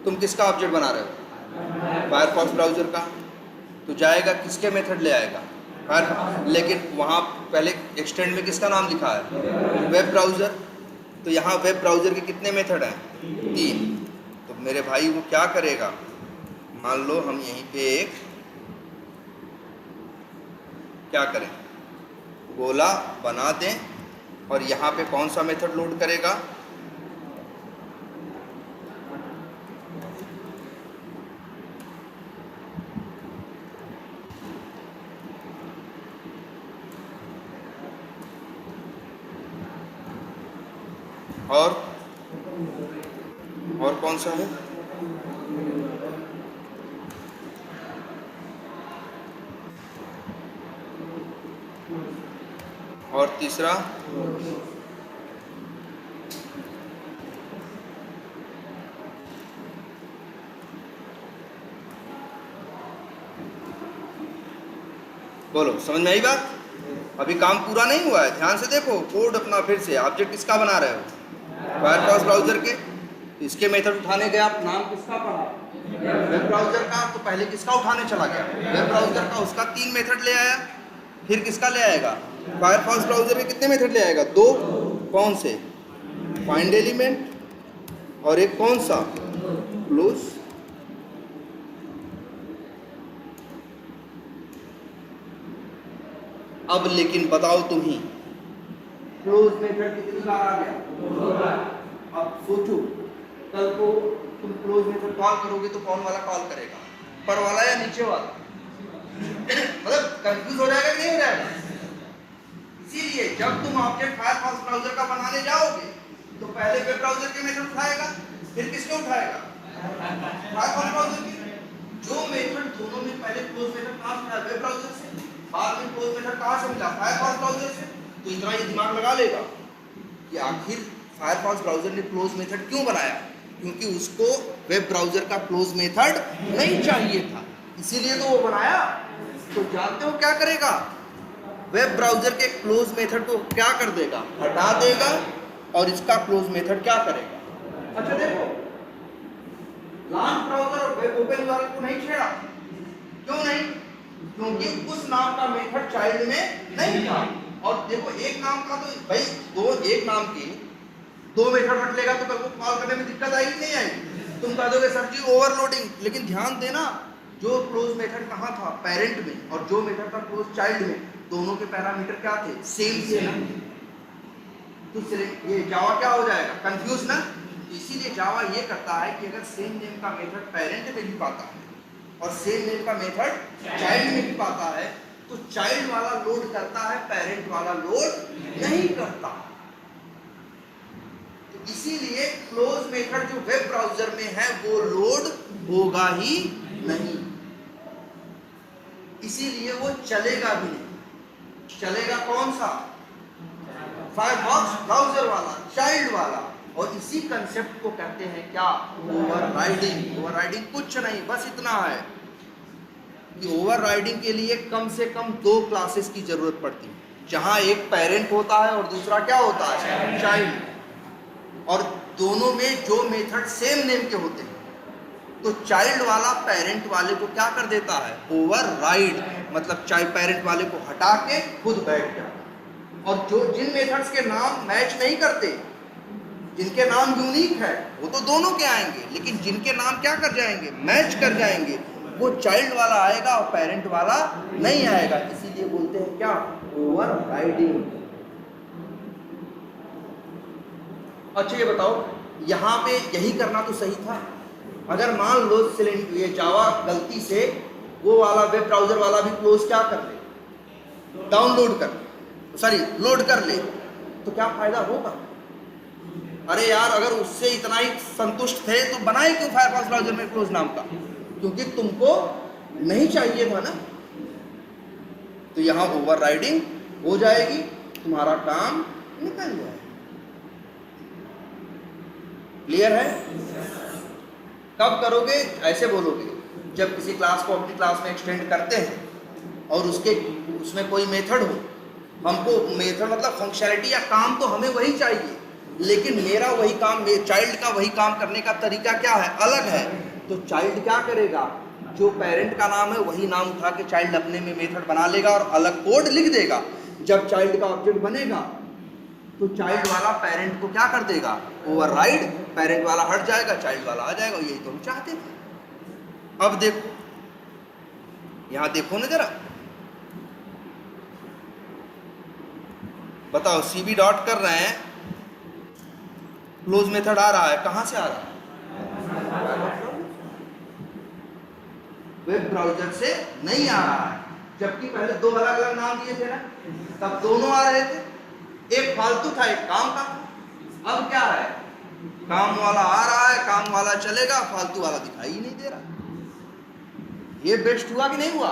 तुम किसका ऑब्जेक्ट बना रहे हो, फायरफॉक्स ब्राउजर का, तो जाएगा किसके मेथड ले आएगा, फायरफॉक्स, लेकिन वहाँ पहले एक्सटेंड में किसका नाम लिखा है, वेब ब्राउजर। तो यहाँ वेब ब्राउजर के कितने मेथड हैं, 3। तो मेरे भाई वो क्या करेगा, मान लो हम यहीं पे एक क्या करें, गोला बना दें, और यहाँ पे कौन सा मेथड लोड करेगा, और कौन सा है, और तीसरा, बोलो समझ में आई बात। अभी काम पूरा नहीं हुआ है, ध्यान से देखो कोड अपना। फिर से ऑब्जेक्ट किसका बना रहे हो, फायरफॉक्स ब्राउजर के, इसके मेथड उठाने गया, आप नाम किसका पढ़ा, वेब ब्राउजर का, तो पहले किसका उठाने चला गया, वेब ब्राउजर का, उसका 3 मेथड ले आया। फिर किसका ले आएगा, फायरफॉक्स ब्राउजर के कितने मेथड ले आएगा, 2। कौन से, फाइंड एलिमेंट, और एक कौन सा, क्लोज। अब लेकिन बताओ तुम ही, क्लोज मेथड कितनी बार आ गया, अब सोचो कल को तुम क्लोज मेथड कॉल करोगे तो कौन वाला कॉल करेगा, ऊपर वाला या नीचे वाला, मतलब कंफ्यूज हो जाएगा कि नहीं हो जाएगा। इसीलिए जब तुम ऑब्जेक्ट फायरफॉक्स ब्राउजर का बनाने जाओगे तो पहले वेब ब्राउजर के मेथड उठाएगा, फिर किसके उठाएगा, फायरफॉक्स ब्राउजर की जो मेथड दोनों में पहले क्लोज मेथड कहां से मिला, वेब ब्राउजर से, बाद में क्लोज मेथड कहां से मिला, फायरफॉक्स ब्राउजर से। तो इतना ये दिमाग लगा लेगा कि आखिर फायरफॉक्स ब्राउजर ने क्लोज मेथड क्यों बनाया, क्योंकि उसको वेब ब्राउजर का क्लोज मेथड नहीं चाहिए था, इसीलिए तो वो बनाया। तो जानते हो क्या करेगा, वेब ब्राउजर के क्लोज मेथड को क्या कर देगा, हटा देगा, और इसका क्लोज मेथड क्या करेगा। अच्छा देखो, लॉन्च ब्राउजर और वेब ओपन यूआरएल को नहीं छेड़ा, क्यों नहीं, क्योंकि उस नाम का मेथड चाइल्ड में नहीं था। और देखो एक नाम का तो भाई एक नाम की दो मेथड रख लेगा तो कल को कॉल करने में दिक्कत आएगी नहीं आएगी, तुम कह दोगे सर जी ओवरलोडिंग। लेकिन ध्यान देना, जो क्लोज मेथड कहाँ था, पेरेंट में, और जो मेथड था क्लोज चाइल्ड में, दोनों के पैरामीटर क्या थे, सेम थे ना। तो ये जावा क्या हो जाएगा, कंफ्यूज ना। इसीलिए जावा ये करता है कि अगर सेम नेम का मेथड पेरेंट में भी पाता है और सेम नेम का मेथड चाइल्ड में भी पाता है, तो चाइल्ड वाला लोड करता है, पेरेंट वाला लोड नहीं करता। तो इसीलिए क्लोज मेथड जो वेब ब्राउजर में है वो लोड होगा ही नहीं, इसीलिए वो चलेगा भी नहीं। चलेगा कौन सा, फायरफॉक्स ब्राउजर वाला, चाइल्ड वाला। और इसी कंसेप्ट को कहते हैं क्या, ओवरराइडिंग। ओवरराइडिंग कुछ नहीं, बस इतना है कि ओवरराइडिंग के लिए कम से कम दो क्लासेस की जरूरत पड़ती है, जहां एक पेरेंट होता है और दूसरा क्या होता है, चाइल्ड। और दोनों में जो मेथड सेम नेम के होते हैं, तो चाइल्ड वाला पेरेंट वाले को क्या कर देता है, ओवरराइड। मतलब चाइल्ड पेरेंट वाले को हटा के खुद बैठ जाता। और जो जिन मेथड्स के नाम मैच नहीं करते, जिनके नाम यूनिक है, वो तो दोनों के आएंगे, लेकिन जिनके नाम क्या कर जाएंगे, मैच कर जाएंगे, वो चाइल्ड वाला आएगा और पेरेंट वाला नहीं आएगा। इसीलिए बोलते हैं क्या, ओवरराइडिंग। अच्छा ये बताओ, यहाँ पे यही करना तो सही था। अगर मान लो ये जावा गलती से वो वाला वेब ब्राउजर वाला भी क्लोज क्या कर ले, डाउनलोड कर, सॉरी लोड कर ले, तो क्या फायदा होगा। अरे यार, अगर उससे इतना ही संतुष्ट थे तो बनाए क्यों फायरफॉक्स ब्राउजर में क्लोज नाम का, क्योंकि तुमको नहीं चाहिए था ना। तो यहां ओवरराइडिंग हो जाएगी, तुम्हारा काम निकल जाएगा। क्लियर है। कब करोगे, ऐसे बोलोगे जब किसी क्लास को अपनी क्लास में एक्सटेंड करते हैं और उसमें कोई मेथड हो, हमको मेथड मतलब फंक्शनैलिटी या काम तो हमें वही चाहिए, लेकिन मेरा वही काम, चाइल्ड का वही काम करने का तरीका क्या है, अलग है। तो चाइल्ड क्या करेगा, जो पेरेंट का नाम है वही नाम उठा के चाइल्ड अपने में मेथड बना लेगा और अलग कोड लिख देगा। जब चाइल्ड का ऑब्जेक्ट बनेगा तो चाइल्ड वाला पेरेंट को क्या कर देगा, ओवरराइड, पेरेंट वाला हट जाएगा, चाइल्ड वाला आ जाएगा। यही तो हम चाहते थे। अब देखो, यहां देखो ना जरा, बताओ सीबी डॉट कर रहे हैं, क्लोज मेथड आ रहा है, कहां से आ रहा है, वेब ब्राउजर से नहीं आ रहा है। जबकि पहले दो अलग अलग नाम दिए थे ना, तब दोनों आ रहे थे, एक फालतू था एक काम का। अब क्या है, काम वाला आ रहा है, काम वाला चलेगा, फालतू वाला दिखाई ही नहीं दे रहा। ये बेस्ट हुआ कि नहीं हुआ।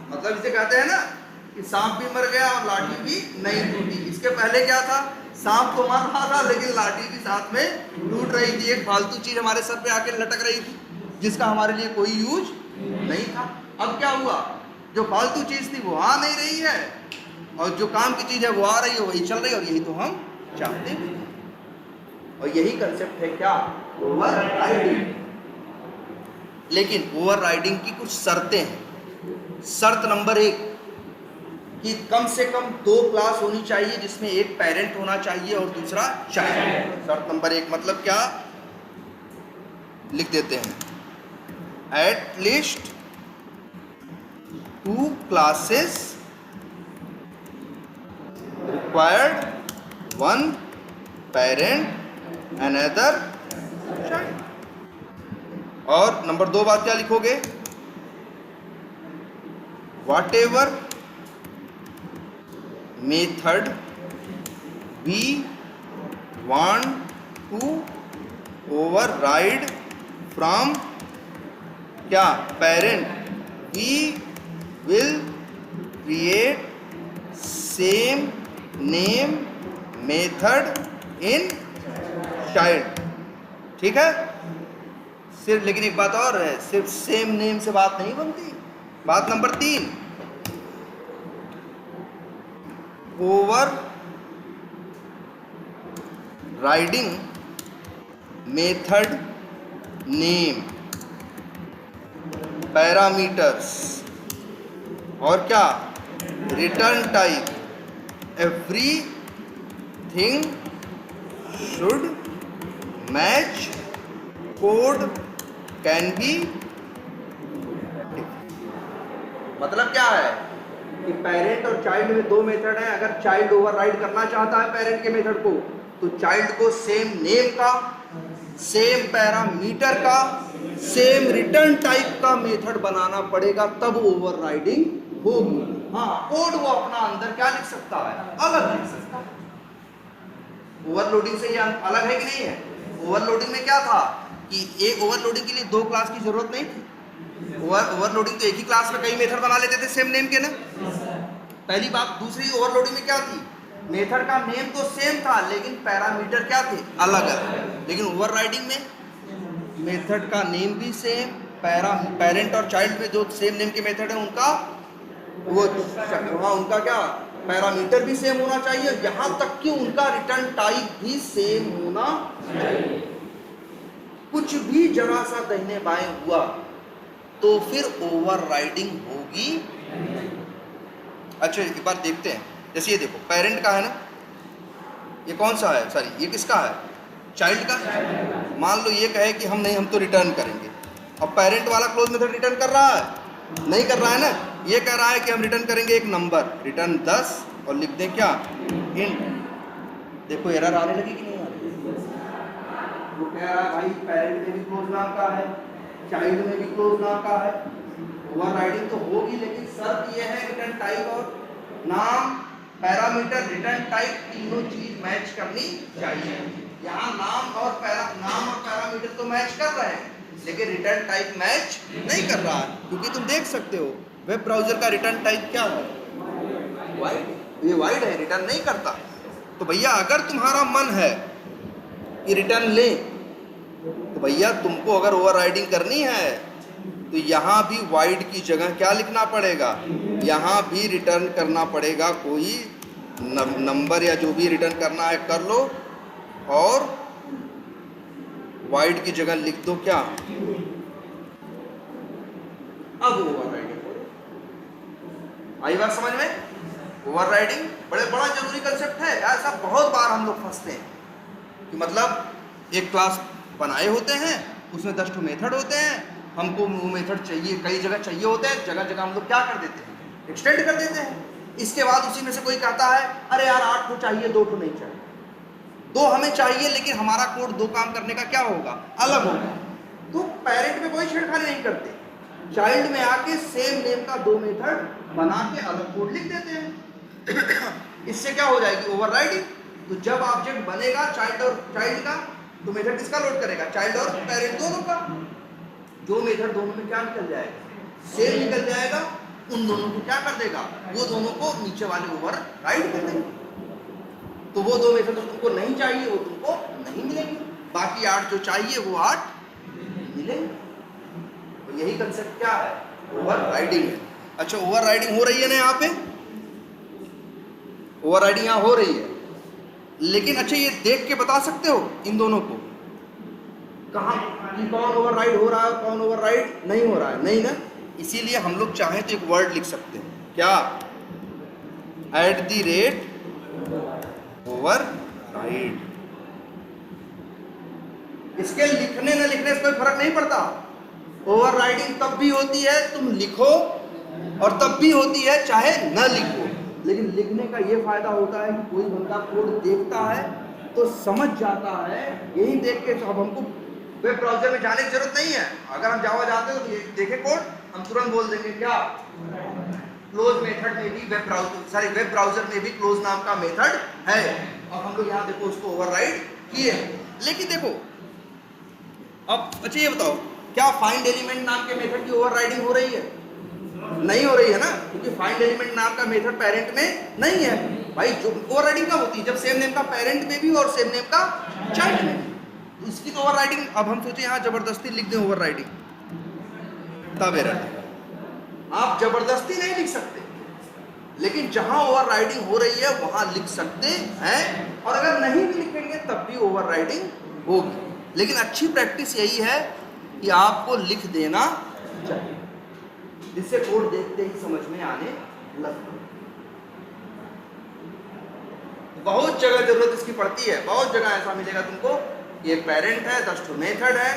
मतलब इसे कहते हैं ना कि सांप भी मर गया और लाठी भी नहीं टूटी। इसके पहले क्या था, सांप तो मर रहा था लेकिन लाठी भी साथ में टूट रही थी। एक फालतू चीज हमारे सर पे आके लटक रही थी जिसका हमारे लिए कोई यूज नहीं था। अब क्या हुआ, जो फालतू चीज थी वो आ नहीं रही है और जो काम की चीज है वो आ रही है, वही चल रही है। और यही तो हम चाहते हैं, और यही कंसेप्ट है क्या, ओवरराइडिंग। लेकिन ओवरराइडिंग की कुछ शर्तें हैं। शर्त नंबर 1 कि कम से कम 2 क्लास होनी चाहिए, जिसमें एक पेरेंट होना चाहिए और दूसरा चाइल्ड। शर्त नंबर 1 मतलब क्या, लिख देते हैं, at least 2 classes required, 1 parent, another child। और नंबर 2 बात क्या लिखोगे, whatever method we want to override from क्या parent we will create same name method in child. ठीक है, सिर्फ लेकिन एक बात और है, सिर्फ सेम नेम से बात नहीं बनती। बात number 3, over riding method name parameters और क्या return type everything should match code can be. मतलब क्या है कि पेरेंट और चाइल्ड में 2 मेथड हैं। अगर चाइल्ड ओवरराइड करना चाहता है पेरेंट के मेथड को, तो चाइल्ड को सेम नेम का, सेम पैरामीटर का, सेम रिटर्न टाइप का मेथड बनाना पड़ेगा, तब ओवरराइडिंग होगी। हाँ, कोड वो अपना अंदर क्या लिख सकता है, अलग लिख सकता है। ओवरलोडिंग से ये अलग है कि नहीं है? ओवरलोडिंग में क्या था कि एक ओवरलोडिंग के लिए 2 क्लास की जरूरत नहीं थी। ओवरलोडिंग तो एक ही क्लास में कई मेथड बना लेते थे सेम नेम के ना, पहली बात। दूसरी ओवरलोडिंग में क्या थी, मेथड का नेम तो सेम था लेकिन पैरामीटर क्या थे, अलग अलग। लेकिन ओवरराइडिंग में मेथड का नेम भी सेम, पेरेंट और चाइल्ड में जो सेम नेम के मेथड है उनका उनका क्या पैरामीटर भी सेम होना चाहिए, यहां तक कि उनका रिटर्न टाइप भी सेम होना चाहिए। कुछ भी जरा सा दाहिने बाएं हुआ तो फिर ओवरराइडिंग होगी। अच्छा, एक बार देखते हैं। जैसे ये देखो, पेरेंट का है ना, ये कौन सा है, सॉरी ये किसका है, चाइल्ड का। मान लो ये कहे कि हम नहीं, हम तो रिटर्न करेंगे। अब पेरेंट वाला क्लोज मेथड रिटर्न कर रहा है, नहीं कर रहा है ना। ये कह रहा है कि हम रिटर्न करेंगे एक नंबर, रिटर्न 10 और लिख दें क्या, इंट। देखो एरर आने लगी कि नहीं आ रही? वो कह रहा है भाई पेरेंट में भी क्लोज नाम का है, चाइल्ड में भी क्लोज नाम का है, ओवरराइडिंग तो होगी, लेकिन शर्त यह है रिटर्न टाइप और नाम, पैरामीटर, रिटर्न टाइप तीनों चीज मैच करनी चाहिए। यहाँ नाम और पैरामीटर तो मैच कर रहे हैं, लेकिन रिटर्न टाइप मैच नहीं कर रहा है। क्योंकि तुम देख सकते हो वेब ब्राउजर का रिटर्न टाइप क्या है, वाइड। ये वाइड है, रिटर्न नहीं करता। तो भैया अगर तुम्हारा मन है कि रिटर्न ले, तो भैया तुमको अगर ओवरराइडिंग करनी है तो यहाँ भी वाइड की जगह क्या लिखना पड़ेगा, यहाँ भी रिटर्न करना पड़ेगा कोई नंबर या जो भी रिटर्न करना है कर लो, और वाइड की जगह लिख दो क्या, अब ओवरराइडिंग हो रही। आई बात समझ में? ओवरराइडिंग बड़ा जरूरी कंसेप्ट है। ऐसा बहुत बार हम लोग फंसते हैं कि मतलब एक क्लास बनाए होते हैं, उसमें 10 ठो मेथड होते हैं, हमको वो मेथड चाहिए, कई जगह चाहिए होते हैं, जगह जगह हम लोग क्या कर देते हैं, एक्सटेंड कर देते हैं। इसके बाद उसी में से कोई कहता है अरे यार 8 ठो चाहिए, 2 ठो नहीं चाहिए। 2 हमें चाहिए लेकिन हमारा कोड 2 काम करने का क्या होगा, अलग होगा। तो पेरेंट में कोई छेड़खानी नहीं करते, चाइल्ड में आके सेम नेम का 2 मेथड बना के अलग कोड लिख देते हैं। इससे क्या हो जाएगी, ओवरराइडिंग। तो जब ऑब्जेक्ट बनेगा चाइल्ड और चाइल्ड का, तो मेथड किसका लोड करेगा, चाइल्ड और पेरेंट दोनों का। जो मेथड दोनों में क्या निकल जाएगा, सेम निकल जाएगा, उन दोनों को क्या कर देगा, वो दोनों को नीचे वाले ओवरराइड कर देंगे। तो वो 2 मेथड तुमको नहीं चाहिए, वो तुमको नहीं मिलेंगे, बाकी 8 जो चाहिए वो 8 मिलेंगे। तो यही कंसेप्ट क्या है, ओवरराइडिंग है। अच्छा, ओवरराइडिंग हो रही है ना यहाँ पे, ओवरराइडिंग यहाँ हो रही है, लेकिन अच्छा ये देख के बता सकते हो इन दोनों को कहाँ कि कौन ओवरराइड हो रहा है, कौन ओवरराइड नहीं हो रहा है, नहीं ना। इसीलिए हम लोग चाहें तो एक वर्ड लिख सकते हैं, क्या, @ ओवरराइड। इसके लिखने न लिखने से कोई फर्क नहीं पड़ता। ओवरराइडिंग तब भी होती है तुम लिखो, और तब भी होती है चाहे न लिखो। लेकिन लिखने का ये फायदा होता है कि कोई बंदा कोड देखता है तो समझ जाता है। यही देख के अब हमको वेब ब्राउजर में जाने की जरूरत नहीं है। अगर हम जावा जाते हैं तो देखे कोड, हम तुरंत बोल देंगे क्या, क्लोज मेथड में भी वेब ब्राउजर में भी क्लोज नाम का मेथड है, और हम लोग यहाँ देखो उसको ओवरराइड किए। लेकिन देखो अब अच्छा ये बताओ, क्या फाइंड एलिमेंट नाम के मेथड की ओवरराइडिंग हो रही है? नहीं हो रही है ना, क्योंकि फाइंड एलिमेंट नाम का मेथड पेरेंट में नहीं है। भाई जो ओवरराइडिंग कब होती है? जब सेम नेम का पेरेंट में भी और सेम नेम का चाइल्ड में भी। इसकी तो ओवरराइडिंग, अब हम सोचे यहाँ जबरदस्ती लिख दें ओवरराइडिंग, तब एरर है। आप जबरदस्ती नहीं लिख सकते, लेकिन जहां ओवरराइडिंग हो रही है वहां लिख सकते हैं, और अगर नहीं भी लिखेंगे तब भी ओवरराइडिंग होगी। लेकिन अच्छी प्रैक्टिस यही है कि आपको लिख देना चाहिए, जिससे कोड देखते ही समझ में आने लगता है। बहुत जगह जरूरत इसकी पड़ती है, बहुत जगह ऐसा मिलेगा तुमको, ये पेरेंट है, 10 मेथड है,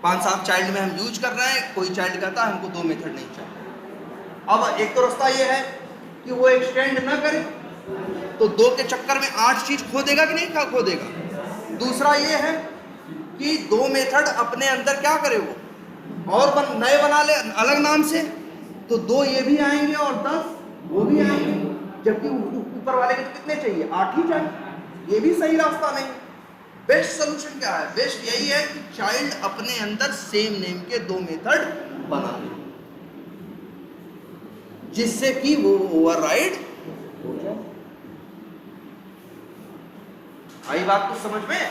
5-7 चाइल्ड में हम यूज कर रहे हैं, कोई चाइल्ड कहता है हमको 2 मेथड नहीं चाहिए। अब एक तो रास्ता ये है कि वो एक्सटेंड ना करे, तो 2 के चक्कर में 8 चीज खो देगा कि नहीं खो देगा। दूसरा ये है कि 2 मेथड अपने अंदर क्या करे वो, और नए बना ले अलग नाम से, तो 2 ये भी आएंगे और 10 वो भी आएंगे, जबकि ऊपर वाले के कितने चाहिए? 8 ही चाहिए। ये भी सही रास्ता नहीं। बेस्ट सोल्यूशन क्या है? बेस्ट यही है कि चाइल्ड अपने अंदर सेम नेम के 2 मेथड बना ले, जिससे कि वो ओवरराइड हो जाए। आई बात कुछ समझ में?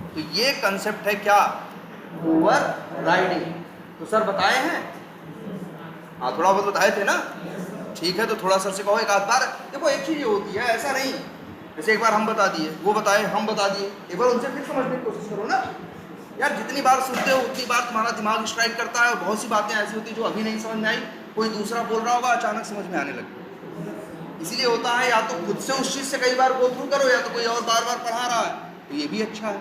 तो ये कंसेप्ट है क्या? ओवरराइडिंग। तो सर बताए हैं? हाँ थोड़ा बहुत बताए थे ना। ठीक है, तो थोड़ा सर से कहो एक आध बार। देखो एक चीज ये होती है, ऐसा नहीं जैसे एक बार हम बता दिए, वो बताए, हम बता दिए, एक बार उनसे फिर समझने की कोशिश करो ना यार। जितनी बार सुनते हो उतनी बार तुम्हारा दिमाग स्ट्राइक करता है, और बहुत सी बातें ऐसी होती है जो अभी नहीं समझ में आई, कोई दूसरा बोल रहा होगा, अचानक समझ में आने लगे। इसीलिए होता है या तो खुद से उस चीज़ से कई बार गो थ्रू करो, या तो कोई और बार बार पढ़ा रहा है, तो ये भी अच्छा है।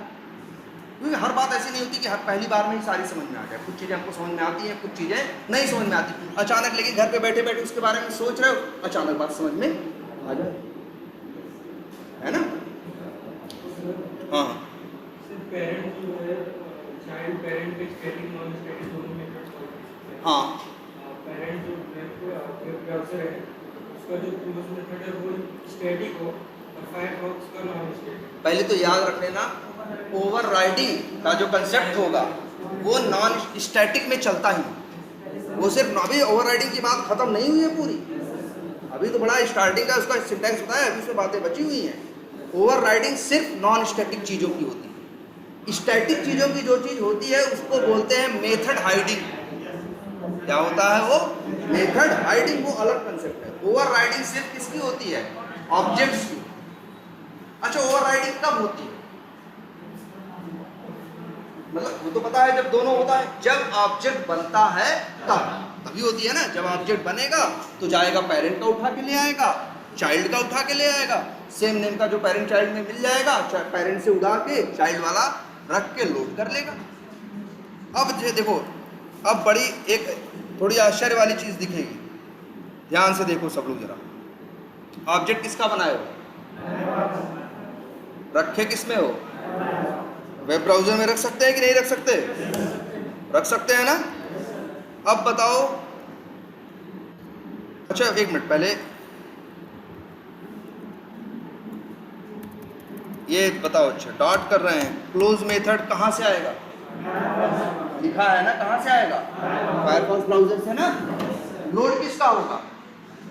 क्योंकि हर बात ऐसी नहीं होती कि हर पहली बार में ही सारी समझ में आ जाए। कुछ चीज़ें हमको समझ में आती हैं, कुछ चीज़ें नहीं समझ में आती अचानक, लेकिन घर पे बैठे बैठे उसके बारे में सोच रहे हो, अचानक बात समझ में आ जाए, है ना? हाँ हाँ पेरेंट जो ब्राउज़र है उसका जो क्लोज मेथड है वो स्टैटिक हो और फायरफॉक्स का नॉन स्टैटिक। पहले तो याद रख लेना, ओवरराइडिंग का जो कंसेप्ट होगा वो नॉन स्टैटिक में चलता ही नहीं। वो सिर्फ अभी ओवरराइडिंग की बात खत्म नहीं हुई है पूरी, अभी तो बड़ा स्टार्टिंग का उसका सिंटैक्स बताया, अभी उसमें बातें बची हुई हैं। ओवरराइडिंग सिर्फ नॉन स्टैटिक चीज़ों की होती है। स्टैटिक चीज़ों की जो चीज़ होती है उसको बोलते हैं मेथड हाइडिंग। क्या होता है वो? मेथड हाइडिंग, वो अलग कंसेप्ट है। ओवरराइडिंग सिर्फ किसकी होती है? ऑब्जेक्ट्स की। अच्छा ओवरराइडिंग कब होती है? मतलब वो तो पता है जब दोनों होता है, जब ऑब्जेक्ट बनता है तभी होती है ना। जब ऑब्जेक्ट बनेगा तो जाएगा पेरेंट का उठा के ले आएगा, चाइल्ड का उठा के ले आएगा, सेम नेम का जो पेरेंट चाइल्ड में मिल जाएगा, पेरेंट से उड़ा के चाइल्ड वाला रख के लोड कर लेगा। अब ये देखो, अब बड़ी एक थोड़ी आश्चर्य वाली चीज दिखेगी, ध्यान से देखो सब लोग जरा। ऑब्जेक्ट किसका बनाए हो? रखे किस में हो? वेब ब्राउजर में रख सकते हैं कि नहीं रख सकते? रख सकते हैं ना। अब बताओ, अच्छा एक मिनट पहले ये बताओ, अच्छा डॉट कर रहे हैं, क्लोज मेथड कहाँ से आएगा? लिखा है ना, कहाँ से आएगा? फायरफॉक्स ब्राउजर से ना। लोड किसका होगा?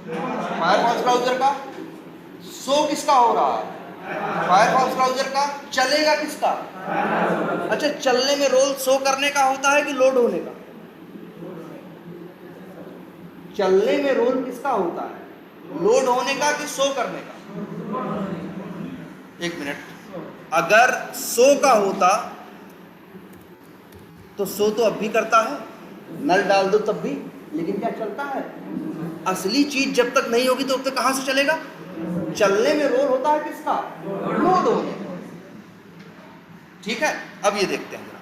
फायरफॉक्स ब्राउजर का। शो किसका हो रहा है? फायरफॉक्स ब्राउजर का। चलेगा किसका? अच्छा चलने में रोल शो करने का होता है कि लोड होने का? चलने में रोल किसका होता है? लोड होने का कि शो करने का? एक मिनट, अगर शो का होता तो शो तो अब भी करता है, नल डाल दो तब भी, लेकिन क्या चलता है? असली चीज जब तक नहीं होगी तो अब तक कहां से चलेगा? चलने में रोल होता है किसका? लोड होने का। ठीक है, अब ये देखते हैं जरा,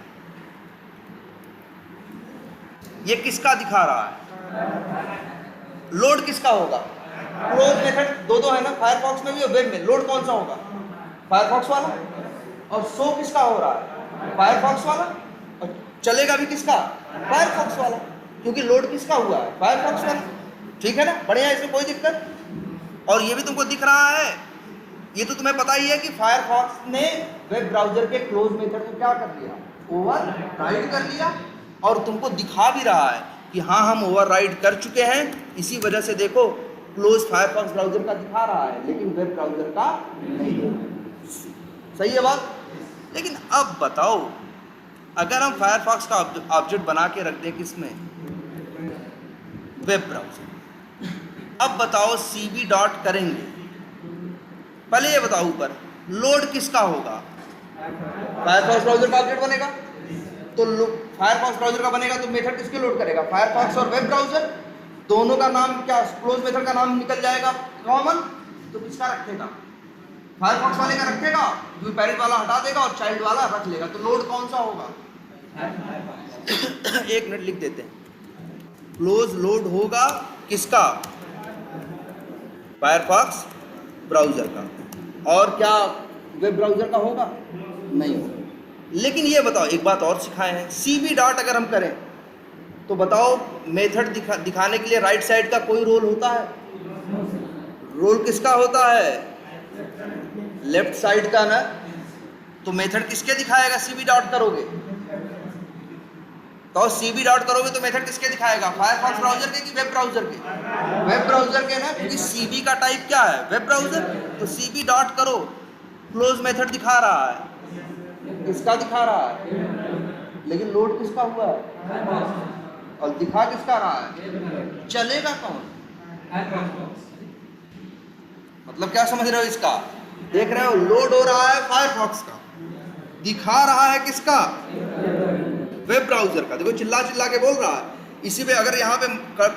ये किसका दिखा रहा है? लोड किसका होगा? क्लोज मेथड दो है ना, फायरफॉक्स में भी और वेब में। लोड कौन सा होगा? फायरफॉक्स वाला। और शो किसका हो रहा है? फायरफॉक्स वाला। और चलेगा भी किसका? फायरफॉक्स वाला, क्योंकि लोड किसका हुआ है? फायरफॉक्स वाला। ठीक है ना, बढ़िया, इसमें कोई दिक्कत। और ये भी तुमको दिख रहा है ये तो तुम्हें पता ही है कि फायरफॉक्स ने वेब ब्राउजर के क्लोज मेथड को क्या कर लिया, ओवरराइड कर लिया, और तुमको दिखा भी रहा है कि हाँ हम ओवरराइड कर चुके हैं। इसी वजह से देखो क्लोज फायरफॉक्स ब्राउजर का दिखा रहा है लेकिन वेब ब्राउजर का नहीं। सही है बात। लेकिन अब बताओ, अगर हम फायरफॉक्स का ऑब्जेक्ट बना के रख दें किसमें, वेब ब्राउजर, अब बताओ cb डॉट करेंगे, पहले ये बताओ ऊपर लोड किसका होगा, फायरफॉक्स ब्राउजर का ऑब्जेक्ट बनेगा तो फायरफॉक्स ब्राउजर का बनेगा तो मेथड किसके लोड करेगा, फायरफॉक्स और वेब ब्राउजर दोनों का नाम क्या, क्लोज मेथड का नाम निकल जाएगा कॉमन, तो किसका रखेगा, फायरफॉक्स वाले का रखेगा, जो पेरेंट वाला हटा देगा और चाइल्ड वाला रख लेगा, तो लोड कौन सा होगा। एक मिनट लिख देते हैं, क्लोज लोड होगा किसका, फायरफॉक्स ब्राउजर का, और क्या वेब ब्राउजर का होगा, नहीं होगा। लेकिन ये बताओ, एक बात और सिखाए हैं, cb डॉट अगर हम करें तो बताओ मेथड दिखाने के लिए राइट साइड का कोई रोल होता है, रोल किसका होता है, लेफ्ट साइड का ना, तो मेथड किसके दिखाएगा, cb डॉट करोगे तो cb डॉट करोगे तो मेथड किसके दिखाएगा, फायरफॉक्स ब्राउजर के कि वेब ब्राउजर के, वेब ब्राउजर के ना, क्योंकि cb का टाइप क्या है, वेब ब्राउजर, तो cb डॉट करो, क्लोज मेथड दिखा रहा है, किसका दिखा रहा है, लेकिन लोड किसका हुआ है और दिखा किसका रहा है, चलेगा कौन, मतलब क्या समझ रहे हो इसका, देख रहे हो लोड हो रहा है फायरफॉक्स का, दिखा रहा है किसका, वेब ब्राउजर का। देखो चिल्ला चिल्ला के बोल रहा है, इसी पे अगर यहाँ पे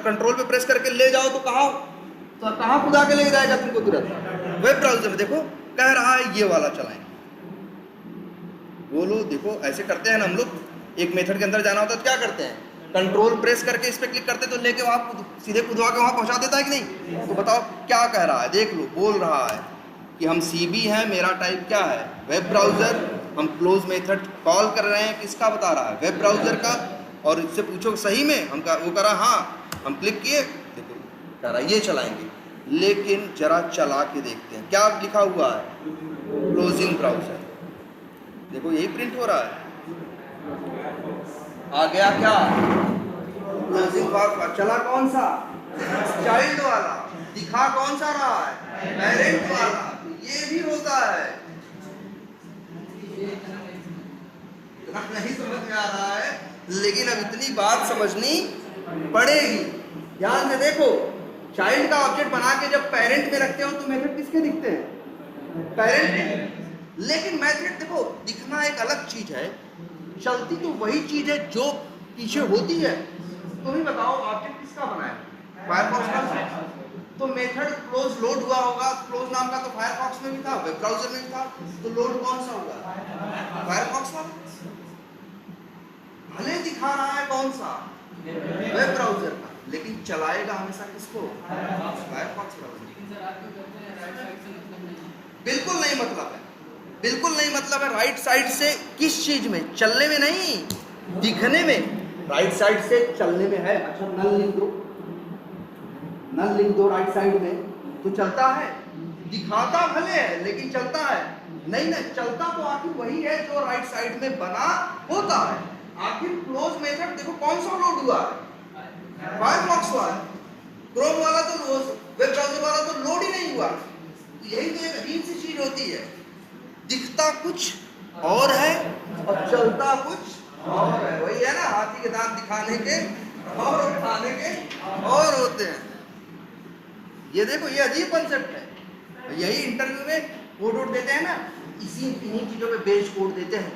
कंट्रोल पे प्रेस करके ले जाओ तो कहाँ खुदा के ले जाएगा तुमको तुरंत, वेब ब्राउजर में। देखो कह रहा है ये वाला चलाएं, बोलो देखो ऐसे करते हैं ना हम लोग, एक मेथड के अंदर जाना होता है तो क्या करते हैं, कंट्रोल प्रेस करके इस पे क्लिक करते तो लेके वहाँ सीधे खुदवा के वहाँ पहुँचा देता है कि नहीं। तो बताओ क्या कह रहा है, देख लो, बोल रहा है कि हम cb हैं, मेरा टाइप क्या है, वेब ब्राउजर, हम क्लोज मेथड कॉल कर रहे हैं, किसका बता रहा है, वेब ब्राउजर का, और इससे पूछो सही में हम वो करा, हाँ हम क्लिक किए, देखो कह रहा ये चलाएंगे। लेकिन जरा चला के देखते हैं क्या लिखा हुआ है, क्लोजिंग ब्राउजर, देखो यही प्रिंट हो रहा है, आ गया क्या, क्लोजिंग ब्राउजर, चला कौन सा, चाइल्ड वाला, दिखा कौन सा रहा है, पेरेंट वाला, ये भी होता है, नहीं समझ में आ रहा है, लेकिन अब इतनी बात समझनी पड़ेगी। ध्यान से देखो, चाइल्ड का ऑब्जेक्ट बना के जब पेरेंट में रखते हो तो मेथड किसके दिखते हैं, पेरेंट के, लेकिन मेथड देखो दिखना एक अलग चीज है, चलती तो वही चीज है जो पीछे होती है। तुम ही बताओ ऑब्जेक्ट किसका बना है, फायरफॉक्स का, तो मेथड क्लोज लोड हुआ होगा, क्लोज नाम का तो फायरफॉक्स में भी था, वेब ब्राउजर में भी था, तो लोड कौन सा हुआ, फायरफॉक्स वाला, भले दिखा रहा है कौन सा, वेब ब्राउजर का, लेकिन चलाएगा हमेशा किसको, फायरफॉक्स ब्राउजर। बिल्कुल नहीं मतलब है, बिल्कुल नहीं मतलब है, राइट साइड से किस चीज में, चलने में नहीं, दिखने में, राइट साइड से चलने में है। अच्छा नल लिख दो, नल लिख दो राइट साइड में, तो चलता है, दिखाता भले है लेकिन चलता है, नहीं नहीं, चलता तो आखिर वही है जो राइट साइड में बना होता है। आखिर क्लोज मेथड देखो कौन सा लोड हुआ है, फायरफॉक्स वाला, क्रोम वाला तो, वेब ब्राउजर वाला तो लोड ही नहीं हुआ। यही तो एक अजीब सी चीज होती है, दिखता कुछ और है और चलता कुछ और है, वही है ना, हाथी के दांत दिखाने के और उठाने के और होते हैं। ये देखो ये अजीब कंसेप्ट है, यही इंटरव्यू में कोड वोड देते हैं ना, इन्हीं चीजों पे बेस्ड कोड देते हैं,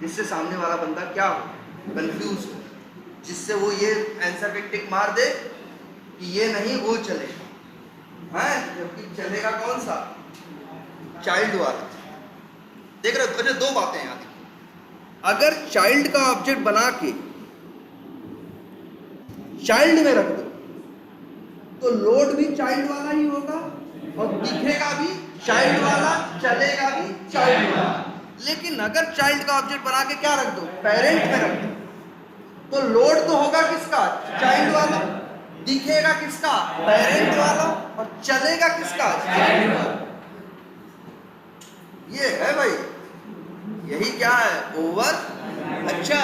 जिससे सामने वाला बंदा क्या हो, कंफ्यूज हो, जिससे वो ये आंसर पे टिक मार दे कि ये नहीं वो चलेगा, है जबकि चलेगा कौन सा, चाइल्ड वाला। देख रहे हो, अच्छा दो बातें यहाँ देखिए, अगर चाइल्ड का ऑब्जेक्ट बना के चाइल्ड में रख दो तो लोड भी चाइल्ड वाला ही होगा और दिखेगा भी चाइल्ड वाला, चलेगा भी चाइल्ड वाला। लेकिन अगर चाइल्ड का ऑब्जेक्ट बना के क्या रख दो, पेरेंट में रख दो, तो लोड तो होगा किसका, चाइल्ड वाला, दिखेगा किसका, पेरेंट वाला, और चलेगा किसका, चाइल्ड वाला। ये है भाई, यही क्या है, ओवर। अच्छा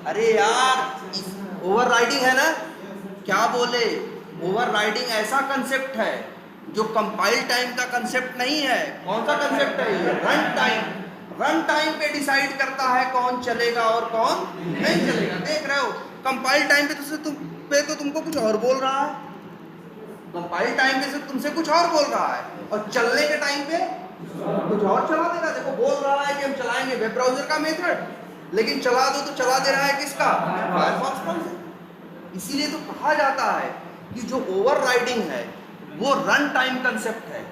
अरे यार, ओवर राइडिंग है ना, क्या बोले, ओवर राइडिंग ऐसा कंसेप्ट है जो कंपाइल टाइम का कंसेप्ट नहीं है। कौन सा कंसेप्ट है ये, रन टाइम। रन टाइम पे डिसाइड करता है कौन चलेगा और कौन नहीं चलेगा। देख रहे हो, कंपाइल टाइम पे तो तुमको कुछ और बोल रहा है, कंपाइल टाइम पे से तुमसे कुछ और बोल रहा है, और चलने के टाइम पे कुछ और चला देगा। देखो बोल रहा है कि हम चलाएंगे वेब ब्राउजर का मेथड, लेकिन चला दो तो चला दे रहा है किसका, फायरफॉक्स ब्राउजर। इसीलिए तो कहा जाता है कि जो ओवरराइडिंग है वो रन टाइम कंसेप्ट है।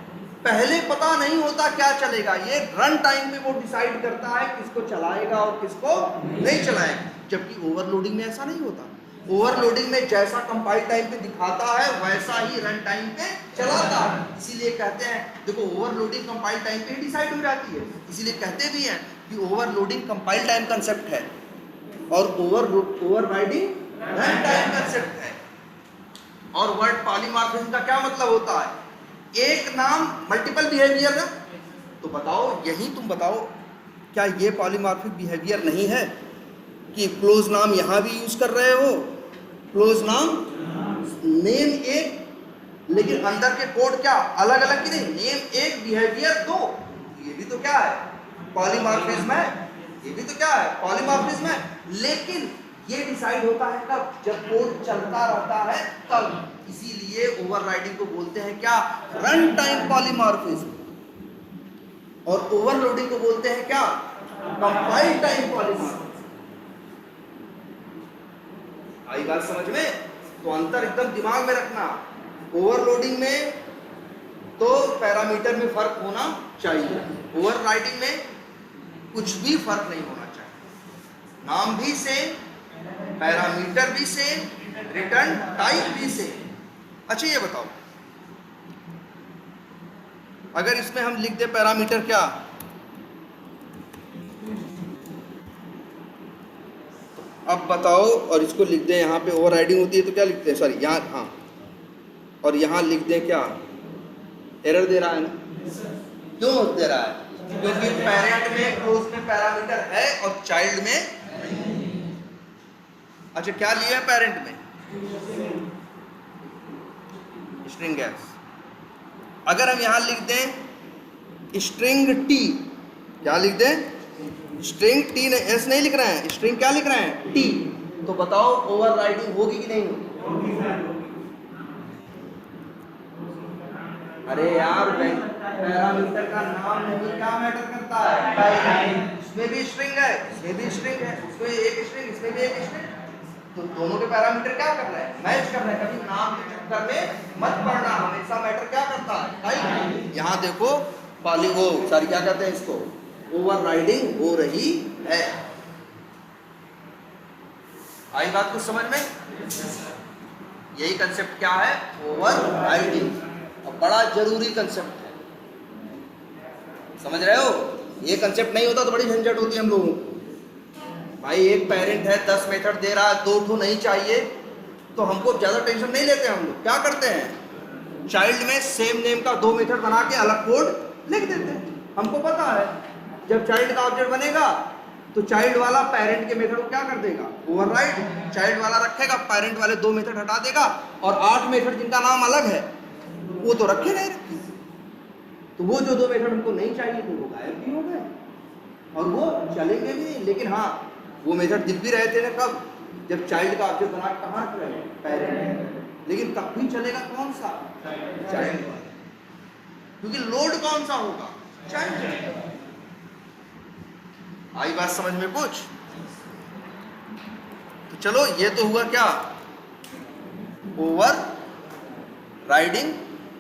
पहले पता नहीं होता क्या चलेगा, ये रन टाइम पे वो डिसाइड करता है किसको चलाएगा और किसको नहीं चलाएगा। जबकि ओवरलोडिंग में ऐसा नहीं होता। ओवरलोडिंग में जैसा कंपाइल टाइम पे दिखाता है वैसा ही रन टाइम पे चलाता है। इसीलिए कहते हैं, देखो ओवरलोडिंग कंपाइल टाइम पे ही डिसाइड हो जाती है। इसीलिए कहते भी हैं कि ओवरलोडिंग कंपाइल टाइम कंसेप्ट है और ओवरराइडिंग रन टाइम कंसेप्ट है। और वर्ड पॉलीमॉर्फिज्म का क्या मतलब होता है, एक नाम मल्टीपल बिहेवियर है। तो बताओ, यही तुम बताओ, क्या ये पॉलीमॉर्फिक बिहेवियर नहीं है कि क्लोज नाम यहां भी यूज कर रहे हो, क्लोज नाम नेम एक, लेकिन अंदर के कोड क्या अलग अलग की नहीं, नेम एक बिहेवियर दो। ये भी तो क्या है, पॉलीमॉर्फिज्म है। ये भी तो क्या है, पॉलीमॉर्फिज्म है। लेकिन ये डिसाइड होता है कब, जब कोड चलता रहता है तब। इसीलिए ओवरराइडिंग को बोलते हैं क्या, रन टाइम पॉलीमॉर्फिज्म। और ओवरलोडिंग को बोलते हैं क्या, कंपाइल टाइम पॉलीमॉर्फिज्म। आई बात समझ में? तो अंतर एकदम दिमाग में रखना। ओवरलोडिंग में तो पैरामीटर में फर्क होना चाहिए, ओवरराइडिंग में कुछ भी फर्क नहीं होना चाहिए। नाम भी सेम, पैरामीटर भी सेम, रिटर्न टाइप भी सेम। अच्छा ये बताओ, अगर इसमें हम लिख दे पैरामीटर क्या, अब बताओ, और इसको लिख दें यहाँ पे ओवरराइडिंग होती है तो क्या लिखते हैं, सॉरी यहाँ, हाँ, और यहाँ लिख दें क्या, एरर दे रहा है ना। क्यों दे रहा है, क्योंकि पेरेंट में क्लोज में पैरामीटर है और चाइल्ड में। अच्छा क्या लिया है पेरेंट में, स्ट्रिंग एस। अगर हम यहाँ लिख दें स्ट्रिंग टी, क्या लिख दें, स्ट्रिंग टी, एस नहीं लिख रहे हैं, स्ट्रिंग क्या लिख रहे हैं, टी, तो बताओ ओवरराइडिंग होगी कि नहीं होगी। अरे यार पैरामीटर का नाम नहीं क्या मैटर करता है, इसमें भी स्ट्रिंग है, इसमें भी स्ट्रिंग है, इसमें एक स्ट्रिंग, इसमें भी एक स्ट्रिंग, तो दोनों के पैरामीटर क्या कर रहे हैं, मैच कर रहे हैं। कभी नाम के चक्कर में मत पड़ना, हमेशा मैटर क्या करता है, टाइप। यहाँ देखो वो सॉरी क्या कहते हैं इसको, ओवरराइडिंग हो रही है। आई बात कुछ समझ में? यही कंसेप्ट क्या है, ओवरराइडिंग, और बड़ा जरूरी कंसेप्ट है। समझ रहे हो, ये कंसेप्ट नहीं होता तो बड़ी झंझट होती है हम लोगों को। भाई एक पेरेंट है 10 मेथड दे रहा है, 2 ठो नहीं चाहिए, तो हमको ज्यादा टेंशन नहीं लेते। हम लोग क्या करते हैं, चाइल्ड में सेम नेम का 2 मेथड बना के अलग कोड लिख देते हैं। हमको पता है जब चाइल्ड का ऑब्जेक्ट बनेगा तो चाइल्ड वाला पेरेंट के मेथड को क्या कर देगा, ओवरराइड। चाइल्ड वाला रखेगा, पेरेंट वाले 2 मेथड हटा देगा, और 8 मेथड जिनका नाम अलग है वो तो रखे नहीं रखे। तो वो जो 2 मेथड हमको नहीं चाहिए तो वो गायब भी हो गए और वो चलेंगे भी नहीं। लेकिन हाँ, वो मेथड दिख भी रहे थे ना कब, जब चाइल्ड का ऑब्जेक्ट बना कहाँ रहे, पेरेंट। लेकिन तब भी चलेगा कौन सा, चाइल्ड वाला, क्योंकि लोड कौन सा होगा, चाइल्ड। आई बात समझ में कुछ? तो चलो ये तो हुआ क्या, ओवर राइडिंग